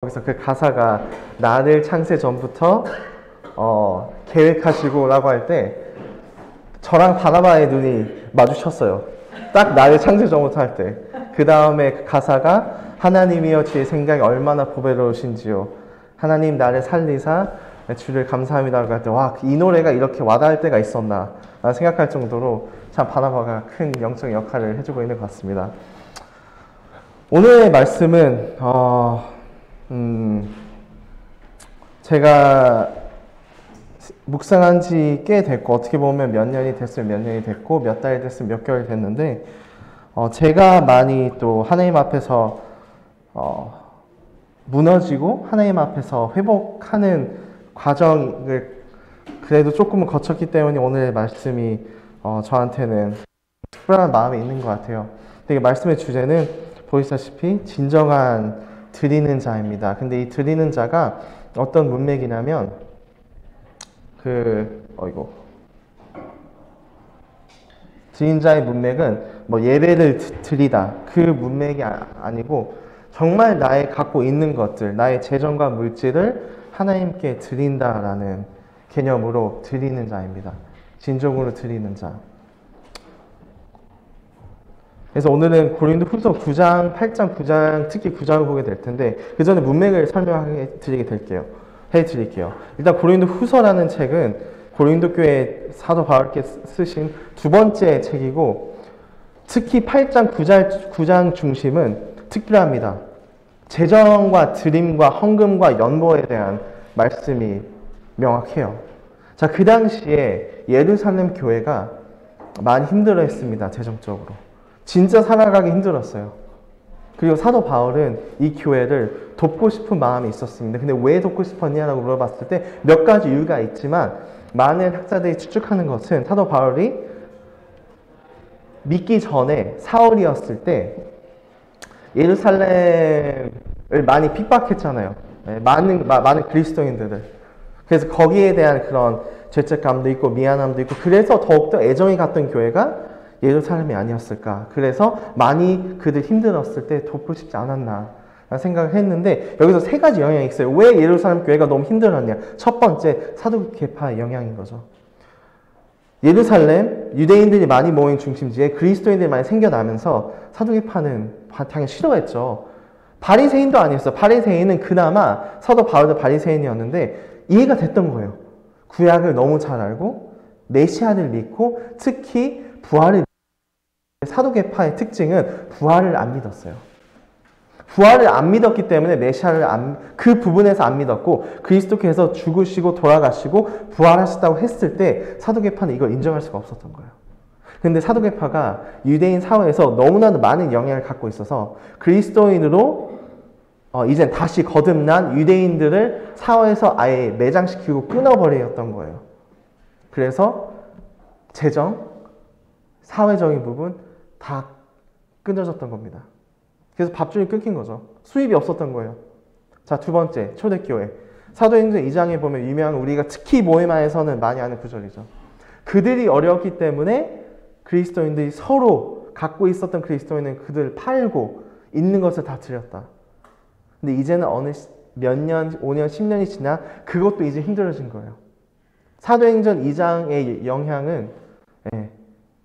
그래서 그 가사가 나를 창세 전부터 계획하시고 라고 할 때 저랑 바나바의 눈이 마주쳤어요. 딱 나를 창세 전부터 할 때. 그 다음에 그 가사가 하나님이여 주의 생각이 얼마나 보배로우신지요. 하나님 나를 살리사 주를 감사합니다라고 할 때 와, 이 노래가 이렇게 와닿을 때가 있었나 생각할 정도로 참 바나바가 큰 영적인 역할을 해주고 있는 것 같습니다. 오늘의 말씀은 제가 묵상한 지 꽤 됐고 어떻게 보면 몇 년이 됐으면 몇 년이 됐고 몇 달이 됐으면 몇 개월이 됐는데 제가 많이 또 하나님 앞에서 무너지고 하나님 앞에서 회복하는 과정을 그래도 조금은 거쳤기 때문에 오늘의 말씀이 저한테는 특별한 마음이 있는 것 같아요. 근데 말씀의 주제는 보시다시피 진정한 드리는 자입니다. 근데 이 드리는 자가 어떤 문맥이냐면 드린 자의 문맥은 뭐 예배를 드리다 그 문맥이 아니고 정말 나의 갖고 있는 것들, 나의 재정과 물질을 하나님께 드린다라는 개념으로 드리는 자입니다. 진정으로 드리는 자. 그래서 오늘은 고린도후서 9장, 8장, 9장, 특히 9장을 보게 될 텐데 그 전에 문맥을 설명해 드릴게요. 일단 고린도후서라는 책은 고린도 교회 사도 바울께 쓰신 두 번째 책이고 특히 8장, 9장 중심은 특별합니다. 재정과 드림과 헌금과 연보에 대한 말씀이 명확해요. 자, 그 당시에 예루살렘 교회가 많이 힘들어했습니다. 재정적으로. 진짜 살아가기 힘들었어요. 그리고 사도 바울은 이 교회를 돕고 싶은 마음이 있었습니다. 근데 왜 돕고 싶었냐라고 물어봤을 때 몇 가지 이유가 있지만 많은 학자들이 추측하는 것은 사도 바울이 믿기 전에 사울이었을 때 예루살렘을 많이 핍박했잖아요. 많은 그리스도인들을. 그래서 거기에 대한 그런 죄책감도 있고 미안함도 있고 그래서 더욱더 애정이 갔던 교회가 예루살렘이 아니었을까. 그래서 많이 그들 힘들었을 때 돕고 싶지 않았나 생각을 했는데 여기서 세 가지 영향이 있어요. 왜 예루살렘 교회가 너무 힘들었냐. 첫 번째 사두개파의 영향인 거죠. 예루살렘 유대인들이 많이 모인 중심지에 그리스도인들이 많이 생겨나면서 사두개파는 당연히 싫어했죠. 바리새인도 아니었어요. 바리새인은 그나마 사도 바울도 바리새인이었는데 이해가 됐던 거예요. 구약을 너무 잘 알고 메시아를 믿고 특히 부활을 사두개파의 특징은 부활을 안 믿었어요. 부활을 안 믿었기 때문에 메시아를 그 부분에서 안 믿었고 그리스도께서 죽으시고 돌아가시고 부활하셨다고 했을 때 사두개파는 이걸 인정할 수가 없었던 거예요. 근데 사두개파가 유대인 사회에서 너무나도 많은 영향을 갖고 있어서 그리스도인으로 이젠 다시 거듭난 유대인들을 사회에서 아예 매장시키고 끊어버렸던 거예요. 그래서 재정, 사회적인 부분 다 끊어졌던 겁니다. 그래서 밥줄이 끊긴 거죠. 수입이 없었던 거예요. 자, 두 번째, 초대교회. 사도행전 2장에 보면 유명한 우리가 특히 모임 안에서는 많이 아는 구절이죠. 그들이 어려웠기 때문에 그리스도인들이 서로 갖고 있었던 그리스도인은 그들을 팔고 있는 것을 다 드렸다. 근데 이제는 어느 몇 년, 5년, 10년이 지나 그것도 이제 힘들어진 거예요. 사도행전 2장의 영향은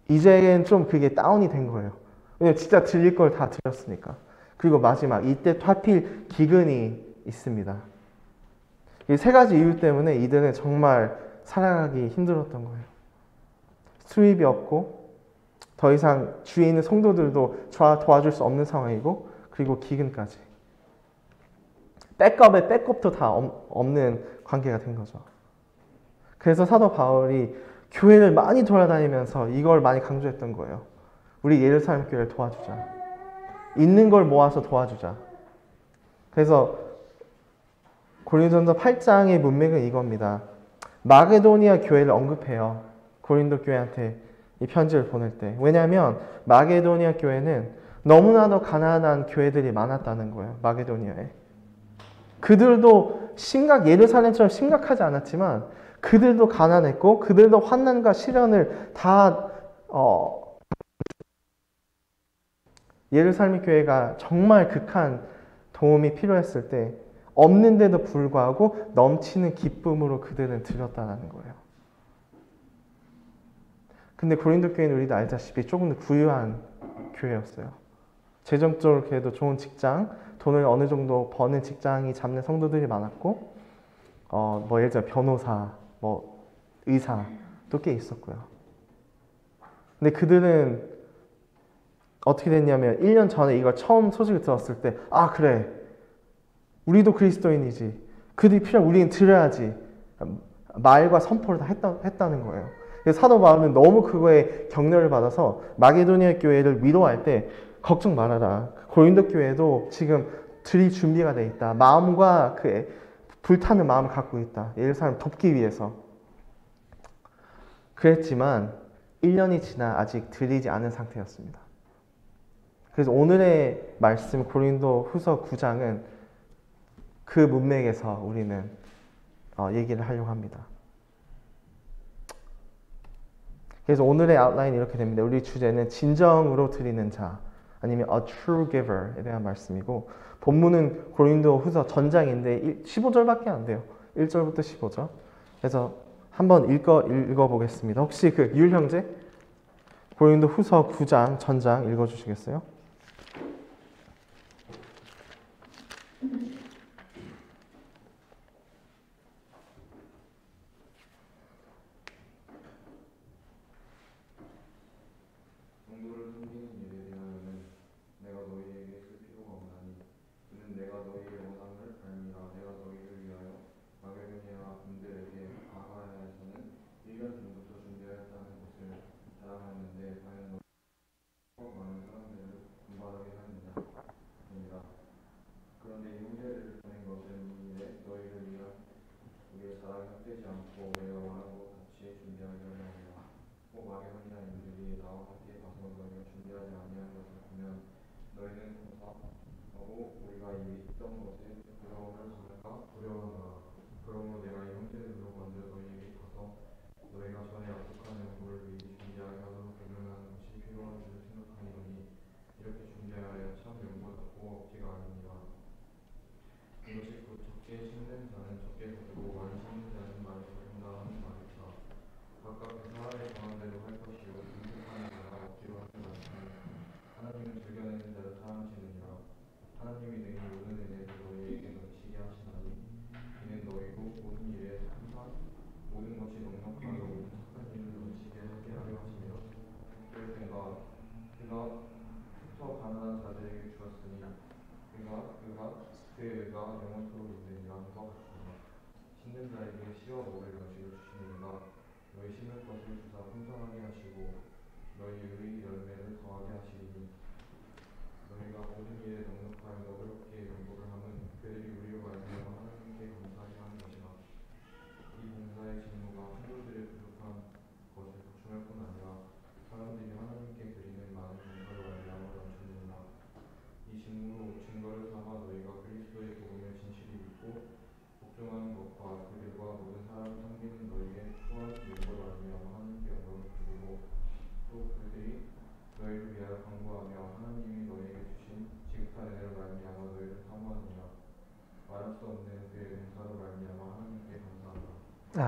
이제는 좀 그게 다운이 된 거예요. 왜냐면 진짜 드릴 걸 다 드렸으니까. 그리고 마지막 이때 하필 기근이 있습니다. 이 세 가지 이유 때문에 이들은 정말 살아가기 힘들었던 거예요. 수입이 없고 더 이상 주위에 있는 성도들도 도와줄 수 없는 상황이고 그리고 기근까지. 백업에 백업도 다 없는 관계가 된 거죠. 그래서 사도 바울이 교회를 많이 돌아다니면서 이걸 많이 강조했던 거예요. 우리 예루살렘 교회를 도와주자. 있는 걸 모아서 도와주자. 그래서 고린도전서 8장의 문맥은 이겁니다. 마게도니아 교회를 언급해요. 고린도 교회한테 이 편지를 보낼 때. 왜냐하면 마게도니아 교회는 너무나도 가난한 교회들이 많았다는 거예요. 마게도니아에. 그들도 예루살렘처럼 심각하지 않았지만 그들도 가난했고 그들도 환난과 시련을 다 예루살렘 교회가 정말 극한 도움이 필요했을 때 없는데도 불구하고 넘치는 기쁨으로 그들은 드렸다는 거예요. 근데 고린도 교회는 우리도 알다시피 조금 더 부유한 교회였어요. 재정적으로 그래도 좋은 직장, 돈을 어느 정도 버는 직장이 잡는 성도들이 많았고, 뭐 예를 들어 변호사, 뭐 의사도 꽤 있었고요. 근데 그들은 어떻게 됐냐면 1년 전에 이걸 처음 소식을 들었을 때, 아 그래, 우리도 그리스도인이지, 그들이 필요하면 우리는 들어야지, 말과 선포를 다 했다는 거예요. 그래서 사도 바울은 너무 그거에 격려를 받아서 마게도니아 교회를 위로할 때 걱정 말아라, 고린도 교회도 지금 드릴 준비가 돼 있다, 마음과 그 불타는 마음을 갖고 있다, 예루살렘을 돕기 위해서. 그랬지만 1년이 지나 아직 드리지 않은 상태였습니다. 그래서 오늘의 말씀 고린도 후서 9장은 그 문맥에서 우리는 얘기를 하려고 합니다. 그래서 오늘의 아웃라인이 이렇게 됩니다. 우리 주제는 진정으로 드리는 자, 아니면 a true giver에 대한 말씀이고, 본문은 고린도 후서 전장인데 15절밖에 안 돼요. 1절부터 15절. 그래서 한번 읽어보겠습니다. 혹시 그 율 형제? 고린도 후서 9장 전장 읽어주시겠어요?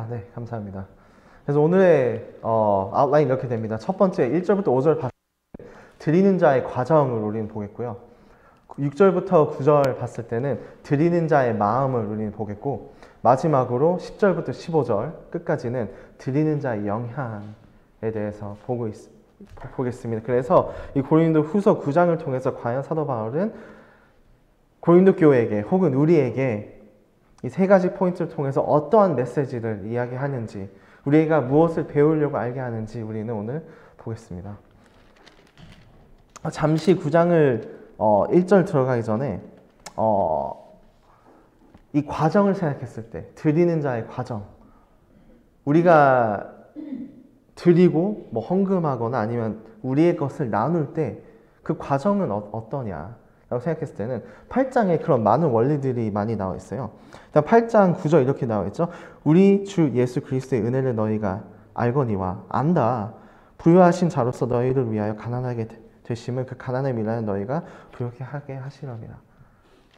네, 감사합니다. 그래서 오늘의 아웃라인 이렇게 됩니다. 첫 번째 1절부터 5절 봤을 때 드리는 자의 과정을 우리는 보겠고요. 6절부터 9절 봤을 때는 드리는 자의 마음을 우리는 보겠고, 마지막으로 10절부터 15절 끝까지는 드리는 자의 영향에 대해서 보겠습니다. 그래서 이 고린도 후서 9장을 통해서 과연 사도 바울은 고린도 교회에게 혹은 우리에게 이 세 가지 포인트를 통해서 어떠한 메시지를 이야기하는지, 우리가 무엇을 배우려고 알게 하는지 우리는 오늘 보겠습니다. 잠시 9장을 1절 들어가기 전에 이 과정을 생각했을 때, 드리는 자의 과정, 우리가 드리고 뭐 헌금하거나 아니면 우리의 것을 나눌 때 그 과정은 어떠냐 라고 생각했을 때는 8장에 그런 많은 원리들이 많이 나와 있어요. 일단 8장 9절 이렇게 나와 있죠. 우리 주 예수 그리스도의 은혜를 너희가 알거니와 안다. 부유하신 자로서 너희를 위하여 가난하게 되심은 그 가난함을 위하여 너희가 부유하게 하게 하시려니라.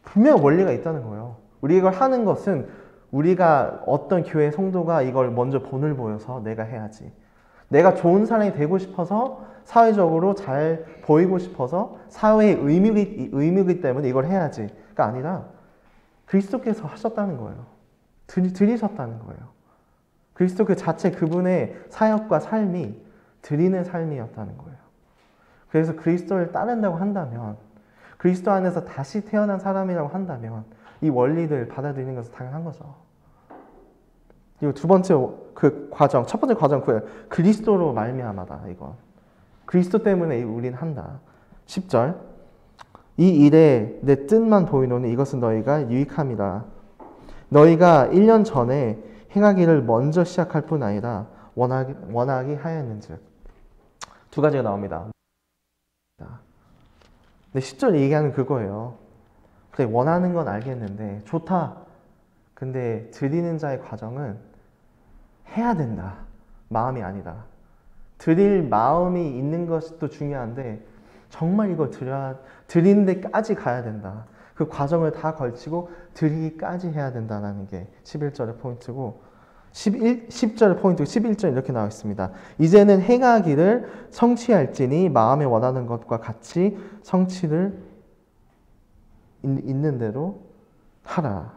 분명 원리가 있다는 거예요. 우리 이걸 하는 것은 우리가 어떤 교회 성도가 이걸 먼저 본을 보여서 내가 해야지. 내가 좋은 사람이 되고 싶어서 사회적으로 잘 보이고 싶어서 사회의 의무이기 때문에 이걸 해야지가 아니라 그리스도께서 하셨다는 거예요. 드리셨다는 거예요. 그리스도 그 자체 그분의 사역과 삶이 드리는 삶이었다는 거예요. 그래서 그리스도를 따른다고 한다면 그리스도 안에서 다시 태어난 사람이라고 한다면 이 원리들 받아들이는 것은 당연한 거죠. 그리고 두 번째 그 과정, 첫 번째 과정 그리스도로 말미암아다. 이건 그리스도 때문에 우린 한다. 10절 이 일에 내 뜻만 보이노니 이것은 너희가 유익함이라. 너희가 1년 전에 행하기를 먼저 시작할 뿐 아니라 원하기 하였는즉. 두 가지가 나옵니다. 근데 10절 얘기하는 그거예요. 그래, 원하는 건 알겠는데 좋다. 근데 드리는 자의 과정은 해야 된다. 마음이 아니다. 드릴 마음이 있는 것도 중요한데 정말 이거 드리는 데까지 가야 된다. 그 과정을 다 걸치고 드리기까지 해야 된다는 게 11절의 포인트고 10절의 포인트 11절 이렇게 나와 있습니다. 이제는 행하기를 성취할지니 마음에 원하는 것과 같이 성취를 있는 대로 하라.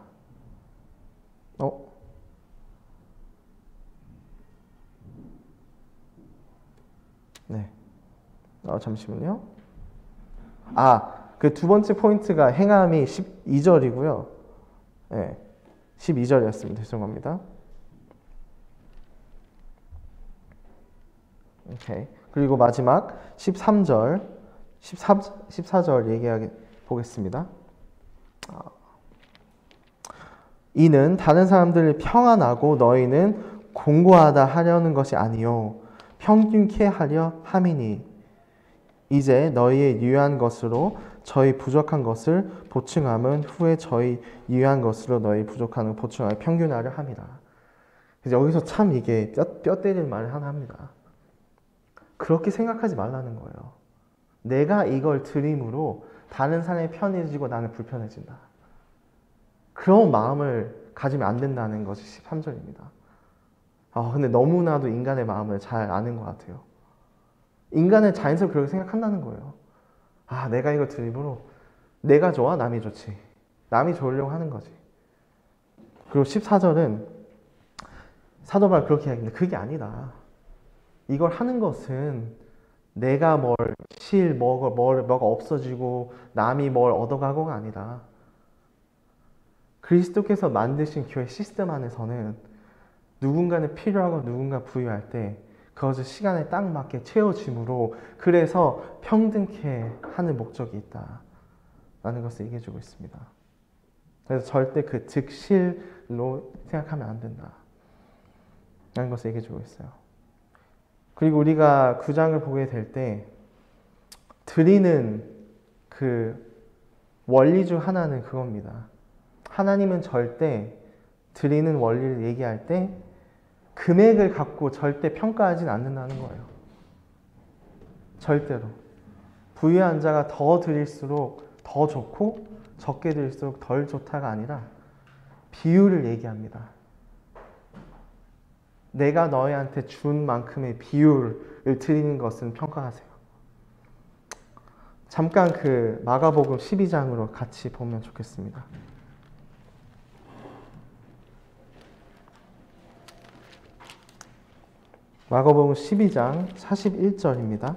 네. 잠시만요. 그 두 번째 포인트가 행함이 12절이고요. 네. 12절이었습니다. 죄송합니다. 오케이. 그리고 마지막 13절, 14절 얘기하게 보겠습니다. 이는 다른 사람들이 평안하고 너희는 공고하다 하려는 것이 아니요 평균케 하려 함이니 이제 너희의 유한 것으로 저희 부족한 것을 보충함은 후에 저희 유한 것으로 너희 부족한 것을 보충하여 평균하려 함이라. 그래서 여기서 참 이게 뼈 때리는 말을 하나 합니다. 그렇게 생각하지 말라는 거예요. 내가 이걸 드림으로 다른 사람이 편해지고 나는 불편해진다. 그런 마음을 가지면 안 된다는 것이 13절입니다. 근데 너무나도 인간의 마음을 잘 아는 것 같아요. 인간은 자연스럽게 그렇게 생각한다는 거예요. 내가 이거 드림으로 내가 좋아? 남이 좋지. 남이 좋으려고 하는 거지. 그리고 14절은 사도 바울 그렇게 이야기하는데 그게 아니다. 이걸 하는 것은 내가 뭐가 없어지고 남이 뭘 얻어가고가 아니다. 그리스도께서 만드신 교회 시스템 안에서는 누군가는 필요하고 누군가 부유할 때 그것을 시간에 딱 맞게 채워짐으로 그래서 평등케 하는 목적이 있다라는 것을 얘기해주고 있습니다. 그래서 절대 그 득실로 생각하면 안 된다라는 것을 얘기해주고 있어요. 그리고 우리가 9장을 보게 될 때 드리는 그 원리 중 하나는 그겁니다. 하나님은 절대 드리는 원리를 얘기할 때 금액을 갖고 절대 평가하진 않는다는 거예요. 절대로. 부유한 자가 더 드릴수록 더 좋고 적게 드릴수록 덜 좋다가 아니라 비율을 얘기합니다. 내가 너희한테 준 만큼의 비율을 드리는 것은 평가하세요. 잠깐 그 마가복음 12장으로 같이 보면 좋겠습니다. 마가복음 12장 41절입니다.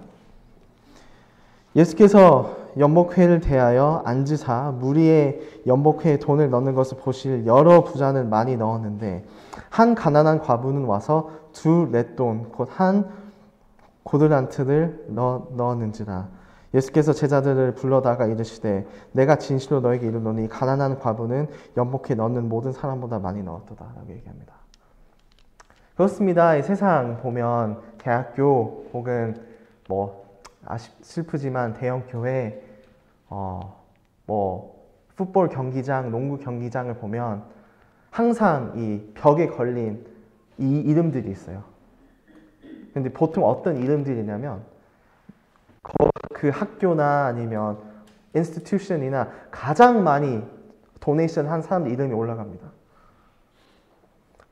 예수께서 연목회를 대하여 앉으사 무리의 연목회에 돈을 넣는 것을 보실 여러 부자는 많이 넣었는데 한 가난한 과부는 와서 2 렛돈 곧 한 고들란트를 넣었는지라. 예수께서 제자들을 불러다가 이르시되 내가 진실로 너에게 이르노니 가난한 과부는 연목회에 넣는 모든 사람보다 많이 넣었도다 라고 얘기합니다. 그렇습니다. 이 세상 보면 대학교 혹은 슬프지만 대형 교회, 풋볼 경기장, 농구 경기장을 보면 항상 이 벽에 걸린 이 이름들이 있어요. 근데 보통 어떤 이름들이냐면 그 학교나 아니면 인스티튜션이나 가장 많이 도네이션 한 사람들 이름이 올라갑니다.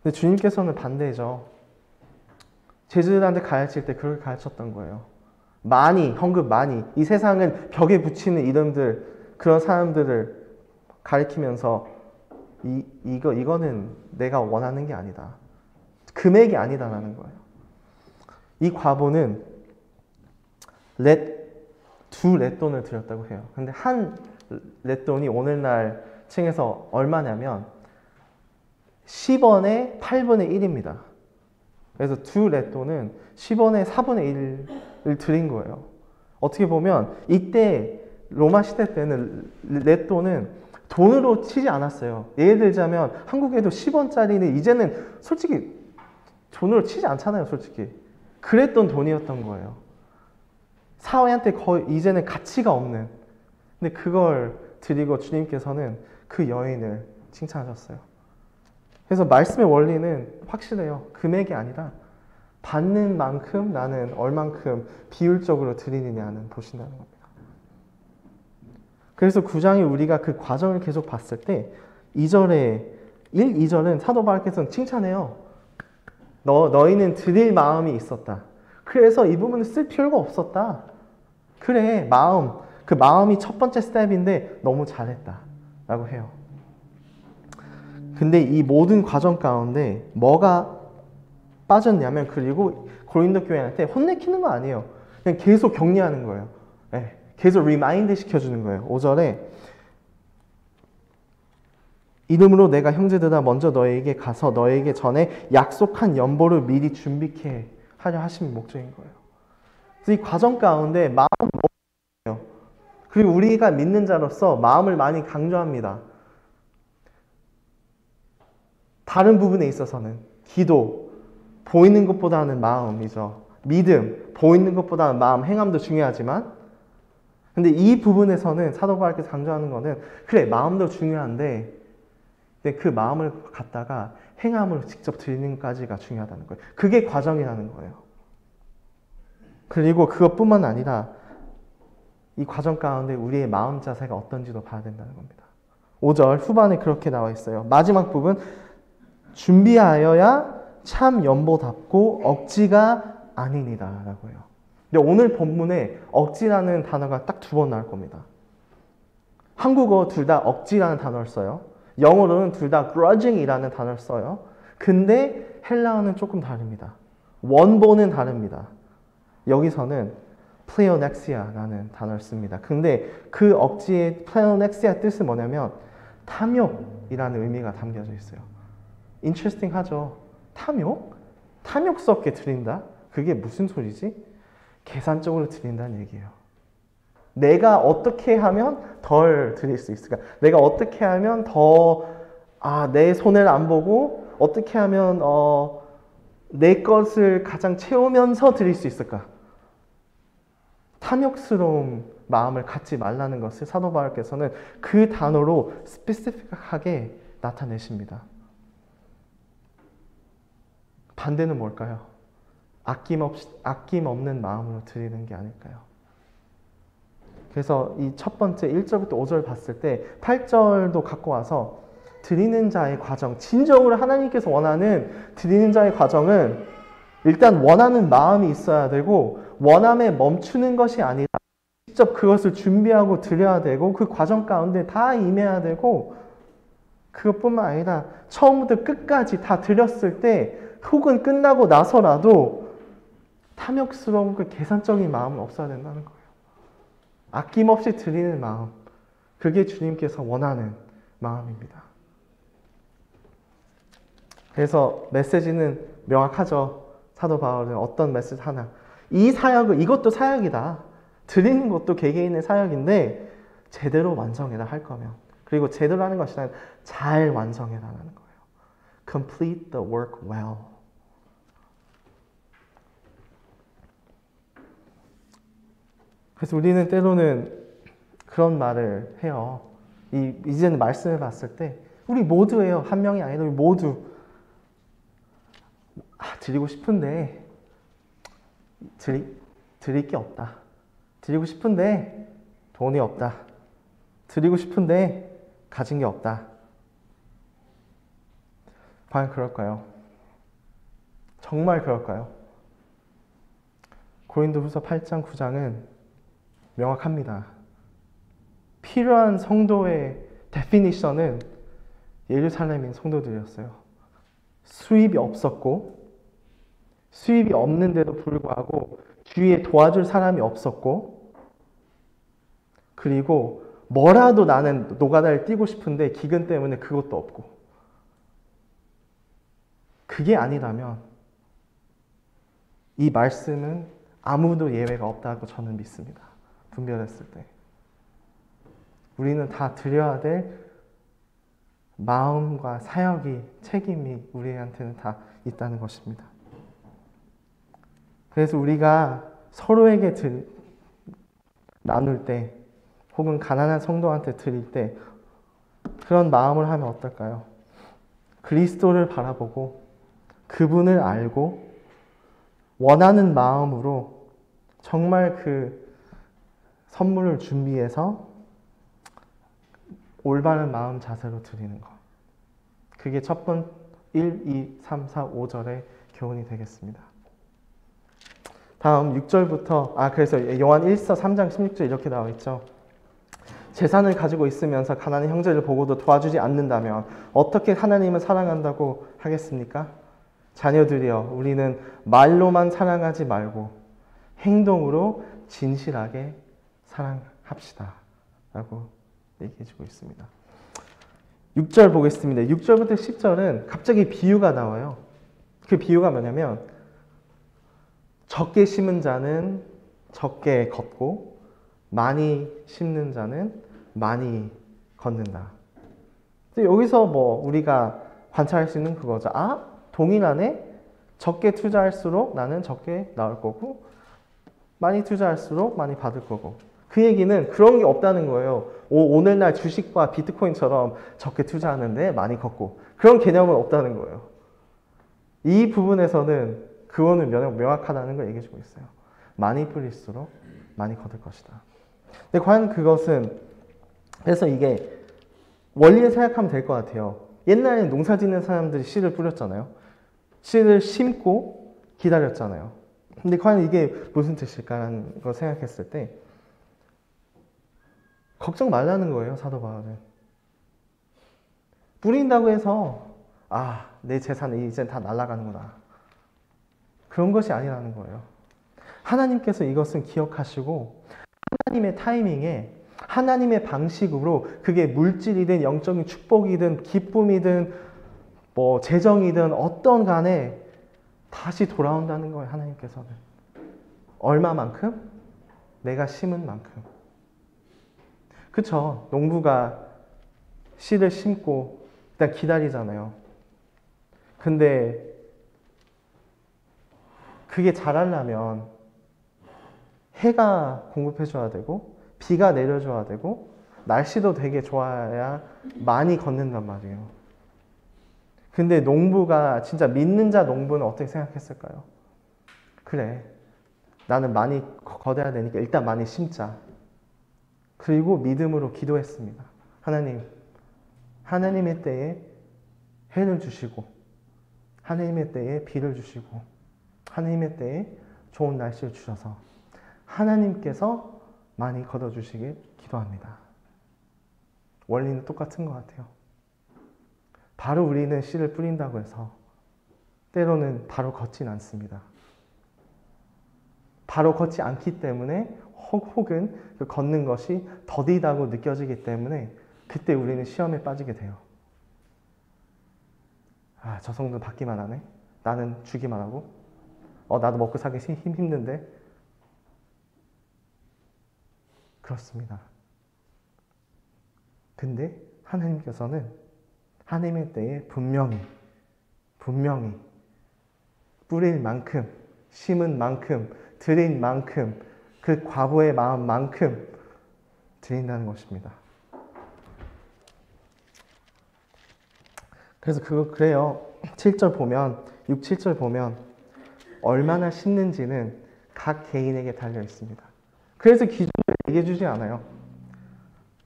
근데 주님께서는 반대죠. 제자들한테 가르칠 때 그렇게 가르쳤던 거예요. 많이, 헌금 많이. 이 세상은 벽에 붙이는 이름들, 그런 사람들을 가리키면서 이거는 내가 원하는 게 아니다. 금액이 아니다라는 거예요. 이 과부는 두 렛돈을 드렸다고 해요. 근데 한 렛돈이 오늘날 층에서 얼마냐면 10원의 8분의 1입니다. 그래서 두 렛돈은 10원의 4분의 1을 드린 거예요. 어떻게 보면 이때 로마 시대 때는 렛돈은 돈으로 치지 않았어요. 예를 들자면 한국에도 10원짜리는 이제는 솔직히 돈으로 치지 않잖아요. 솔직히. 그랬던 돈이었던 거예요. 사회한테 거의 이제는 가치가 없는. 근데 그걸 드리고 주님께서는 그 여인을 칭찬하셨어요. 그래서 말씀의 원리는 확실해요. 금액이 아니라 받는 만큼 나는 얼만큼 비율적으로 드리느냐는 보신다는 겁니다. 그래서 9장에 우리가 그 과정을 계속 봤을 때 2절에 1, 2절은 사도 바울께서는 칭찬해요. 너희는 드릴 마음이 있었다. 그래서 이 부분을 쓸 필요가 없었다. 그래, 그 마음이 첫 번째 스텝인데 너무 잘했다 라고 해요. 근데 이 모든 과정 가운데 뭐가 빠졌냐면, 그리고 고린도 교회한테 혼내키는 거 아니에요. 그냥 계속 격려하는 거예요. 네, 계속 리마인드 시켜주는 거예요. 5절에 이름으로 내가 형제들아 먼저 너에게 가서 너에게 전에 약속한 연보를 미리 준비케 하려 하신 목적인 거예요. 그래서 이 과정 가운데 마음 먹어요. 그리고 우리가 믿는 자로서 마음을 많이 강조합니다. 다른 부분에 있어서는 기도, 보이는 것보다는 마음이죠. 믿음, 보이는 것보다는 마음, 행함도 중요하지만, 근데 이 부분에서는 사도 바울께서 강조하는 거는 그래, 마음도 중요한데 근데 그 마음을 갖다가 행함으로 직접 드리는 것까지가 중요하다는 거예요. 그게 과정이라는 거예요. 그리고 그것뿐만 아니라 이 과정 가운데 우리의 마음 자세가 어떤지도 봐야 된다는 겁니다. 5절 후반에 그렇게 나와 있어요. 마지막 부분, 준비하여야 참 연보답고 억지가 아니니라 라고 해요. 근데 오늘 본문에 억지라는 단어가 딱 2번 나올 겁니다. 한국어 둘 다 억지라는 단어를 써요. 영어로는 둘 다 grudging이라는 단어를 써요. 근데 헬라어는 조금 다릅니다. 원본은 다릅니다. 여기서는 pleonexia라는 단어를 씁니다. 근데 그 억지의 pleonexia 뜻은 뭐냐면 탐욕이라는 의미가 담겨져 있어요. interesting 하죠. 탐욕? 탐욕스럽게 드린다? 그게 무슨 소리지? 계산적으로 드린다는 얘기예요. 내가 어떻게 하면 덜 드릴 수 있을까? 내가 어떻게 하면 더, 내 손해를 안 보고, 어떻게 하면, 내 것을 가장 채우면서 드릴 수 있을까? 탐욕스러운 마음을 갖지 말라는 것을 사도 바울께서는 그 단어로 스페시픽하게 나타내십니다. 반대는 뭘까요? 아낌 없는 마음으로 드리는 게 아닐까요? 그래서 이 첫 번째 1절부터 5절 봤을 때 8절도 갖고 와서 드리는 자의 과정, 진정으로 하나님께서 원하는 드리는 자의 과정은 일단 원하는 마음이 있어야 되고 원함에 멈추는 것이 아니라 직접 그것을 준비하고 드려야 되고 그 과정 가운데 다 임해야 되고 그것뿐만 아니라 처음부터 끝까지 다 드렸을 때 혹은 끝나고 나서라도 탐욕스러운 그 계산적인 마음은 없어야 된다는 거예요. 아낌없이 드리는 마음, 그게 주님께서 원하는 마음입니다. 그래서 메시지는 명확하죠. 사도 바울은 어떤 메시지 하나. 이 사역을, 이것도 사역이다. 드리는 것도 개개인의 사역인데 제대로 완성해라 할 거면. 그리고 제대로 하는 것이 아니라 잘 완성해라라는 거예요. Complete the work well. 그래서 우리는 때로는 그런 말을 해요. 이제는 말씀을 봤을 때 우리 모두예요. 한 명이 아니라 우리 모두 드리고 싶은데 드릴 게 없다. 드리고 싶은데 돈이 없다. 드리고 싶은데 가진 게 없다. 과연 그럴까요? 정말 그럴까요? 고린도후서 8장, 9장은 명확합니다. 필요한 성도의 데피니션은 예루살렘인 성도들이었어요. 수입이 없었고, 수입이 없는데도 불구하고 주위에 도와줄 사람이 없었고, 그리고 뭐라도 나는 노가다를 뛰고 싶은데 기근 때문에 그것도 없고, 그게 아니라면 이 말씀은 아무도 예외가 없다고 저는 믿습니다. 분별했을 때 우리는 다 드려야 될 마음과 사역이, 책임이 우리한테는 다 있다는 것입니다. 그래서 우리가 서로에게 나눌 때, 혹은 가난한 성도한테 드릴 때 그런 마음을 하면 어떨까요? 그리스도를 바라보고 그분을 알고 원하는 마음으로 정말 그 선물을 준비해서 올바른 마음 자세로 드리는 것. 그게 첫 번 1, 2, 3, 4, 5절의 교훈이 되겠습니다. 다음 6절부터 그래서 요한 1서 3장 16절 이렇게 나와 있죠. 재산을 가지고 있으면서 가난한 형제를 보고도 도와주지 않는다면 어떻게 하나님을 사랑한다고 하겠습니까? 자녀들이여, 우리는 말로만 사랑하지 말고 행동으로 진실하게 사랑합시다 라고 얘기해주고 있습니다. 6절 보겠습니다. 6절부터 10절은 갑자기 비유가 나와요. 그 비유가 뭐냐면 적게 심은 자는 적게 걷고 많이 심는 자는 많이 걷는다. 근데 여기서 뭐 우리가 관찰할 수 있는 그거죠. 동일하네. 적게 투자할수록 나는 적게 나올 거고 많이 투자할수록 많이 받을 거고. 그 얘기는 그런 게 없다는 거예요. 오늘날 주식과 비트코인처럼 적게 투자하는데 많이 걷고 그런 개념은 없다는 거예요. 이 부분에서는 그거는 명확하다는 걸 얘기해주고 있어요. 많이 뿌릴수록 많이 거둘 것이다. 근데 과연 그것은, 그래서 이게 원리를 생각하면 될 것 같아요. 옛날에 농사 짓는 사람들이 씨를 뿌렸잖아요. 씨를 심고 기다렸잖아요. 근데 과연 이게 무슨 뜻일까라는 걸 생각했을 때 걱정 말라는 거예요, 사도 바울은. 뿌린다고 해서 내 재산이 이제 다 날아가는구나. 그런 것이 아니라는 거예요. 하나님께서 이것은 기억하시고 하나님의 타이밍에 하나님의 방식으로 그게 물질이든 영적인 축복이든 기쁨이든 뭐 재정이든 어떤 간에 다시 돌아온다는 거예요. 하나님께서는. 얼마만큼? 내가 심은 만큼. 그쵸? 농부가 씨를 심고 일단 기다리잖아요. 근데 그게 자라려면 해가 공급해줘야 되고 비가 내려줘야 되고 날씨도 되게 좋아야 많이 걷는단 말이에요. 근데 농부가 진짜 믿는 자 농부는 어떻게 생각했을까요? 그래, 나는 많이 거둬야 되니까 일단 많이 심자. 그리고 믿음으로 기도했습니다. 하나님, 하나님의 때에 해를 주시고 하나님의 때에 비를 주시고 하나님의 때에 좋은 날씨를 주셔서 하나님께서 많이 거둬주시길 기도합니다. 원리는 똑같은 것 같아요. 바로 우리는 씨를 뿌린다고 해서 때로는 바로 걷진 않습니다. 바로 걷지 않기 때문에 혹은 그 걷는 것이 더디다고 느껴지기 때문에 그때 우리는 시험에 빠지게 돼요. 저 성도 받기만 하네? 나는 주기만 하고? 나도 먹고 살기 힘든데? 그렇습니다. 근데 하나님께서는 하나님의 때에 분명히 뿌릴 만큼, 심은 만큼, 드린 만큼, 그 과부의 마음만큼 드린다는 것입니다. 그래서 그래요. 7절 보면, 6, 7절 보면 얼마나 심는지는 각 개인에게 달려 있습니다. 그래서 기준을 얘기해 주지 않아요.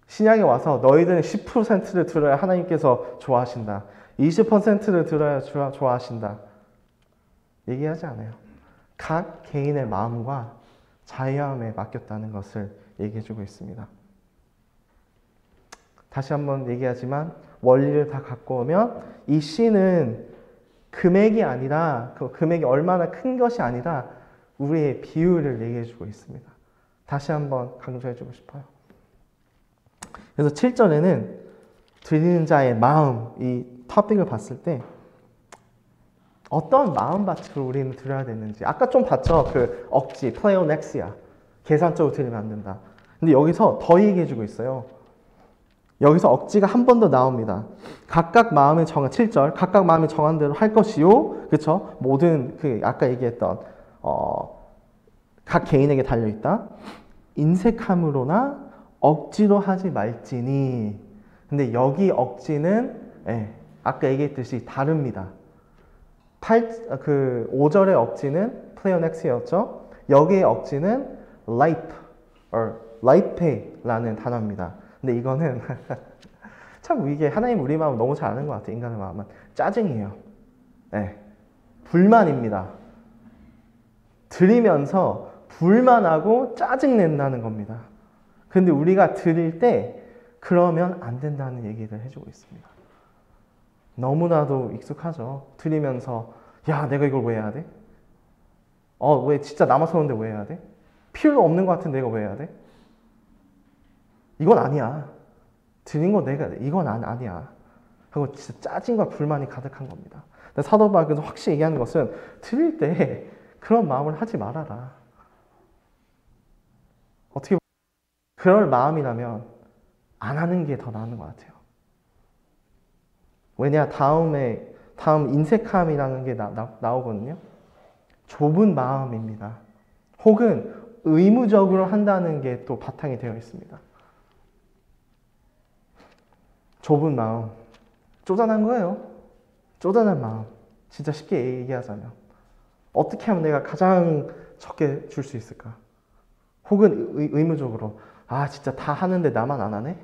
신약에 와서 너희들은 10%를 들어야 하나님께서 좋아하신다. 20%를 들어야 좋아하신다. 얘기하지 않아요. 각 개인의 마음과 자유함에 맡겼다는 것을 얘기해주고 있습니다. 다시 한번 얘기하지만 원리를 다 갖고 오면 이 C는 금액이 아니라 그 금액이 얼마나 큰 것이 아니라 우리의 비율을 얘기해주고 있습니다. 다시 한번 강조해주고 싶어요. 그래서 7절에는 드리는 자의 마음, 이 토픽을 봤을 때 어떤 마음밭으로 우리는 드려야 되는지. 아까 좀 봤죠? 그 억지, 플레오넥시아. 계산적으로 드리면 안 된다. 근데 여기서 더 얘기해주고 있어요. 여기서 억지가 한 번 더 나옵니다. 각각 마음에 7절, 각각 마음에 정한 대로 할 것이요. 그쵸? 모든, 아까 얘기했던, 각 개인에게 달려있다. 인색함으로나 억지로 하지 말지니. 근데 여기 억지는, 아까 얘기했듯이 다릅니다. 5절의 억지는 플레오넥시였죠. 여기의 억지는 라이페라는 단어입니다. 근데 이거는 참 이게 하나님 우리 마음 너무 잘 아는 것 같아요. 인간의 마음은 짜증이에요. 불만입니다. 드리면서 불만하고 짜증낸다는 겁니다. 근데 우리가 드릴 때 그러면 안 된다는 얘기를 해주고 있습니다. 너무나도 익숙하죠. 드리면서 야 내가 이걸 왜 해야 돼? 왜 진짜 남아서 오는데 왜 해야 돼? 필요 없는 것 같은데 내가 왜 해야 돼? 이건 아니야. 드린 거 내가 이건 아니야. 하고 진짜 짜증과 불만이 가득한 겁니다. 근데 사도 바울은 확실히 얘기하는 것은 드릴 때 그런 마음을 하지 말아라. 어떻게 그럴 마음이라면 안 하는 게 더 나은 것 같아요. 왜냐 다음 인색함이라는 게 나오거든요. 좁은 마음입니다. 혹은 의무적으로 한다는 게 또 바탕이 되어 있습니다. 좁은 마음, 쪼잔한 거예요. 쪼잔한 마음. 진짜 쉽게 얘기하자면 어떻게 하면 내가 가장 적게 줄 수 있을까? 혹은 의무적으로 진짜 다 하는데 나만 안 하네?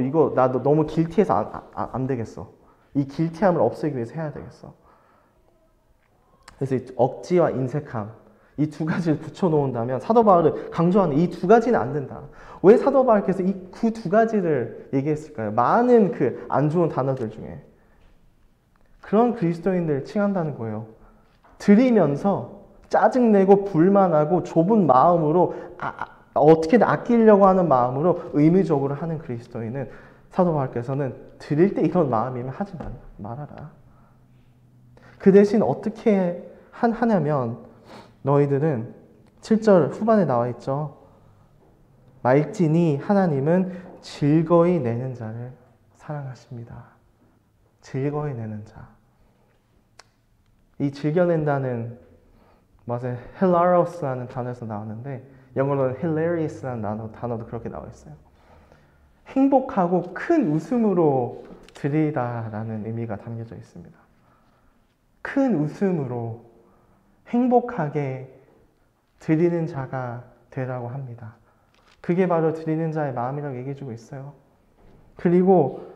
이거 나 너무 길티해서 안 되겠어. 이 길티함을 없애기 위해서 해야 되겠어. 그래서 이 억지와 인색함 이 두 가지를 붙여놓는다면 사도 바울은 강조하는 이 두 가지는 안 된다. 왜 사도 바울께서 그 두 가지를 얘기했을까요? 많은 안 좋은 단어들 중에 그런 그리스도인들을 칭한다는 거예요. 드리면서 짜증내고 불만하고 좁은 마음으로 어떻게든 아끼려고 하는 마음으로 의무적으로 하는 그리스도인은 사도 바울께서는 드릴 때 이런 마음이면 하지 말아라. 그 대신 어떻게 하냐면 너희들은 7절 후반에 나와 있죠. 말지니 하나님은 즐거이 내는 자를 사랑하십니다. 즐거이 내는 자. 이 즐겨낸다는 맞아요. hilarious라는 단어에서 나왔는데 영어로는 hilarious라는 단어도 그렇게 나와 있어요. 행복하고 큰 웃음으로 드리다라는 의미가 담겨져 있습니다. 큰 웃음으로 행복하게 드리는 자가 되라고 합니다. 그게 바로 드리는 자의 마음이라고 얘기해주고 있어요. 그리고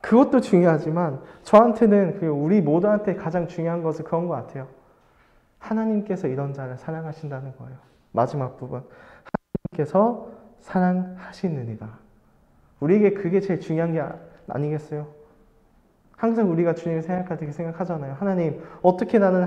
그것도 중요하지만 저한테는 우리 모두한테 가장 중요한 것은 그런 것 같아요. 하나님께서 이런 자를 사랑하신다는 거예요. 마지막 부분. 하나님께서 사랑하시느니라. 우리에게 그게 제일 중요한 게 아니겠어요? 항상 우리가 주님을 생각할 때 생각하잖아요. 하나님, 어떻게 나는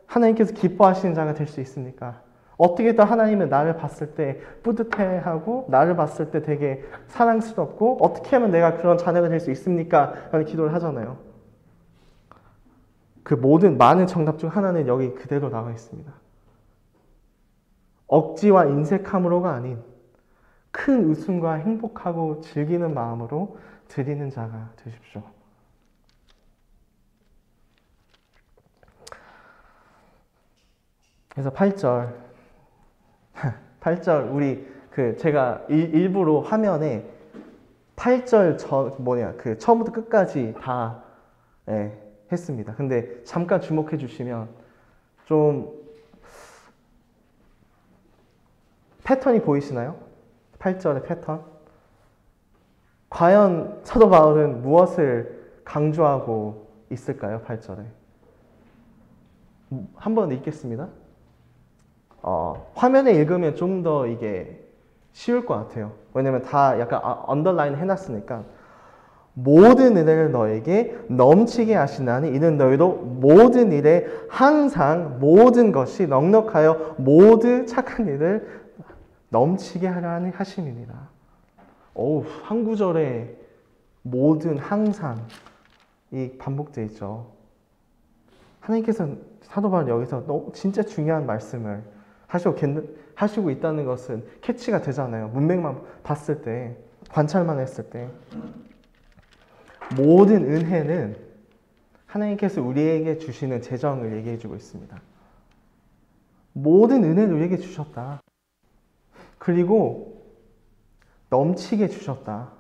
하나님께서 기뻐하시는 자가 될 수 있습니까? 어떻게 또 하나님은 나를 봤을 때 뿌듯해하고 나를 봤을 때 되게 사랑스럽고 어떻게 하면 내가 그런 자녀가 될 수 있습니까? 라는 기도를 하잖아요. 그 모든 많은 정답 중 하나는 여기 그대로 나와 있습니다. 억지와 인색함으로가 아닌 큰 웃음과 행복하고 즐기는 마음으로 드리는 자가 되십시오. 그래서 8절 우리 제가 일부러 화면에 8절 처음부터 끝까지 다 했습니다. 근데 잠깐 주목해 주시면 좀 패턴이 보이시나요? 8절의 패턴. 과연 사도 바울은 무엇을 강조하고 있을까요? 8절에. 한번 읽겠습니다. 화면에 읽으면 좀 더 이게 쉬울 것 같아요. 왜냐면 다 약간 언더라인 해놨으니까. 모든 은혜를 너에게 넘치게 하시나니 이는 너희도 모든 일에 항상 모든 것이 넉넉하여 모든 착한 일을 넘치게 하려 하심이니라. 한 구절에 모든 항상 이 반복되어 있죠. 하나님께서 사도 바울 여기서 진짜 중요한 말씀을 하시고 있다는 것은 캐치가 되잖아요. 문맥만 봤을 때, 관찰만 했을 때. 모든 은혜는 하나님께서 우리에게 주시는 재정을 얘기해 주고 있습니다. 모든 은혜를 우리에게 주셨다. 그리고 넘치게 주셨다.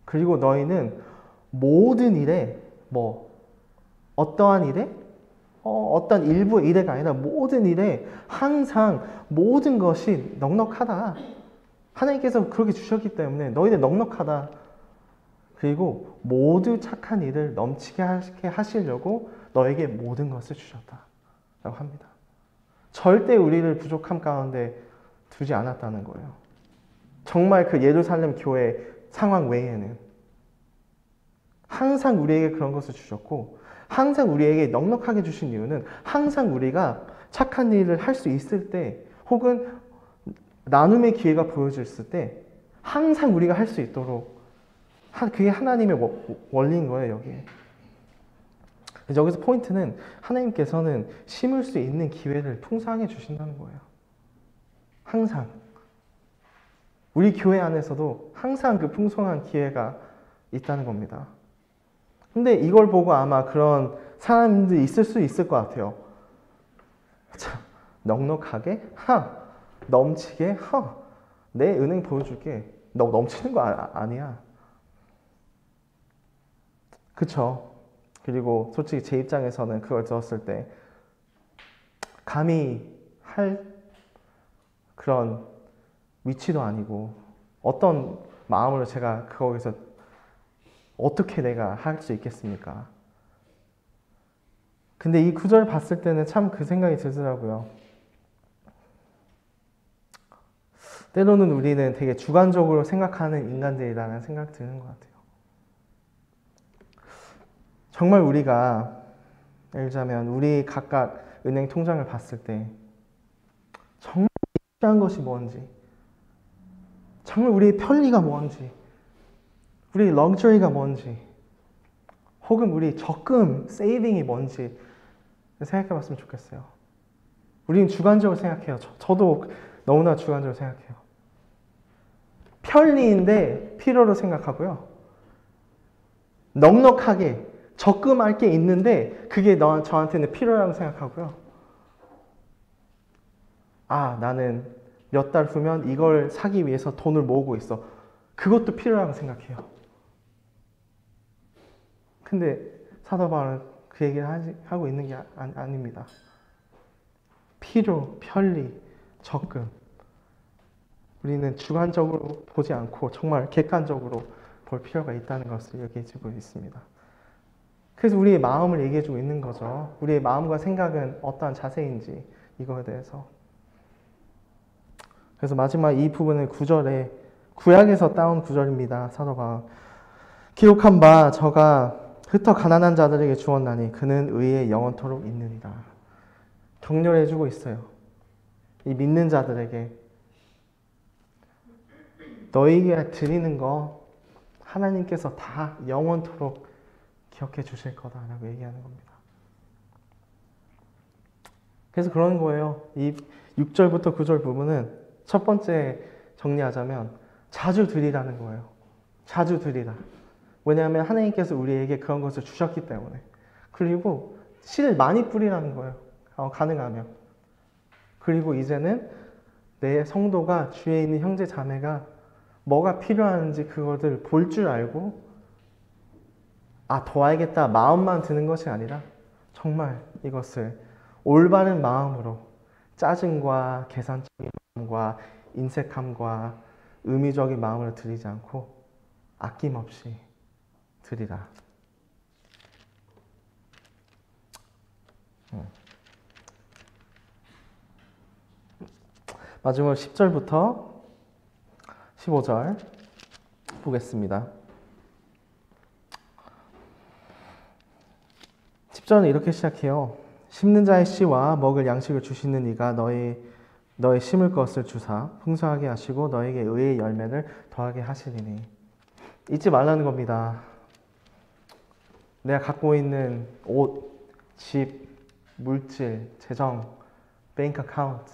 그리고 너희는 모든 일에 어떠한 일에? 어떤 일부 일에가 아니라 모든 일에 항상 모든 것이 넉넉하다. 하나님께서 그렇게 주셨기 때문에 너희들 넉넉하다. 그리고 모두 착한 일을 넘치게 하시려고 너에게 모든 것을 주셨다. 라고 합니다. 절대 우리를 부족함 가운데 두지 않았다는 거예요. 정말 그 예루살렘 교회 상황 외에는 항상 우리에게 그런 것을 주셨고 항상 우리에게 넉넉하게 주신 이유는 항상 우리가 착한 일을 할 수 있을 때 혹은 나눔의 기회가 보여졌을 때 항상 우리가 할 수 있도록 그게 하나님의 원리인 거예요. 여기에. 여기서 포인트는 하나님께서는 심을 수 있는 기회를 풍성하게 주신다는 거예요. 항상. 우리 교회 안에서도 항상 그 풍성한 기회가 있다는 겁니다. 근데 이걸 보고 아마 그런 사람들이 있을 수 있을 것 같아요. 참, 넉넉하게? 넘치게? 내 은행 보여줄게. 너 넘치는 거 아니야. 그쵸? 그리고 솔직히 제 입장에서는 그걸 들었을 때 감히 할 그런 위치도 아니고 어떤 마음으로 제가 거기서 어떻게 내가 할 수 있겠습니까? 근데 이 구절을 봤을 때는 참 그 생각이 들더라고요. 때로는 우리는 되게 주관적으로 생각하는 인간들이라는 생각이 드는 것 같아요. 정말 우리가 예를 들자면 우리 각각 은행 통장을 봤을 때 정말 필요한 것이 뭔지, 정말 우리의 편리가 뭔지, 우리 럭셔리가 뭔지, 혹은 우리 적금, 세이빙이 뭔지 생각해 봤으면 좋겠어요. 우리는 주관적으로 생각해요. 저도 너무나 주관적으로 생각해요. 편리인데 필요로 생각하고요. 넉넉하게 적금할 게 있는데 그게 저한테는 필요라고 생각하고요. 나는 몇 달 후면 이걸 사기 위해서 돈을 모으고 있어. 그것도 필요라고 생각해요. 근데 사도 바울은 그 얘기를 하고 있는 게 아닙니다. 필요, 편리, 적금. 우리는 주관적으로 보지 않고 정말 객관적으로 볼 필요가 있다는 것을 얘기해주고 있습니다. 그래서 우리의 마음을 얘기해주고 있는 거죠. 우리의 마음과 생각은 어떠한 자세인지 이거에 대해서. 그래서 마지막 이 부분은 9절에 구약에서 따온 구절입니다. 사도 바울. 기록한 바 저가 흩어 가난한 자들에게 주었나니 그는 의에 영원토록 있느니라. 격려해주고 있어요. 이 믿는 자들에게 너희에게 드리는 거 하나님께서 다 영원토록 기억해 주실 거다라고 얘기하는 겁니다. 그래서 그런 거예요. 이 6절부터 9절 부분은 첫 번째 정리하자면 자주 드리라는 거예요. 자주 드리라. 왜냐하면 하나님께서 우리에게 그런 것을 주셨기 때문에. 그리고 씨를 많이 뿌리라는 거예요. 가능하면. 그리고 이제는 내 성도가 주위에 있는 형제 자매가 뭐가 필요한지 그것을 볼 줄 알고 도와야겠다 마음만 드는 것이 아니라 정말 이것을 올바른 마음으로 짜증과 계산적인 마음과 인색함과 의미적인 마음으로 드리지 않고 아낌없이 드리라. 마지막으로 10절부터 15절 보겠습니다. 10절은 이렇게 시작해요. 심는 자의 씨와 먹을 양식을 주시는 이가 너의 심을 것을 주사 풍성하게 하시고 너에게 의의 열매를 더하게 하시리니. 잊지 말라는 겁니다. 내가 갖고 있는 옷, 집, 물질, 재정, 뱅크 어카운트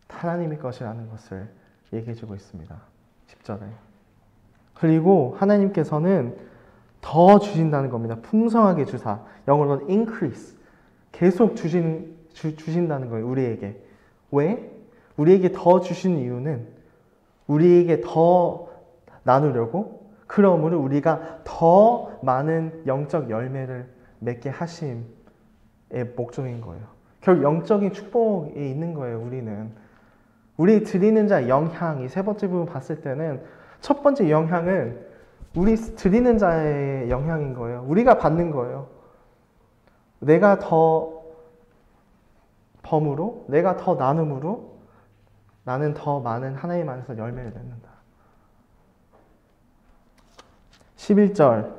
하나님의 것이라는 것을 얘기해주고 있습니다. 10절에. 그리고 하나님께서는 더 주신다는 겁니다. 풍성하게 주사. 영어로는 increase. 계속 주신다는 거예요. 우리에게. 왜? 우리에게 더 주신 이유는 우리에게 더 나누려고, 그러므로 우리가 더 많은 영적 열매를 맺게 하심의 목적인 거예요. 결국 영적인 축복에 있는 거예요. 우리 드리는 자의 영향, 이 세 번째 부분 봤을 때는 첫 번째 영향은 우리 드리는 자의 영향인 거예요. 우리가 받는 거예요. 내가 더 범으로, 내가 더 나눔으로 나는 더 많은 하나님 안에서 열매를 맺는다. 11절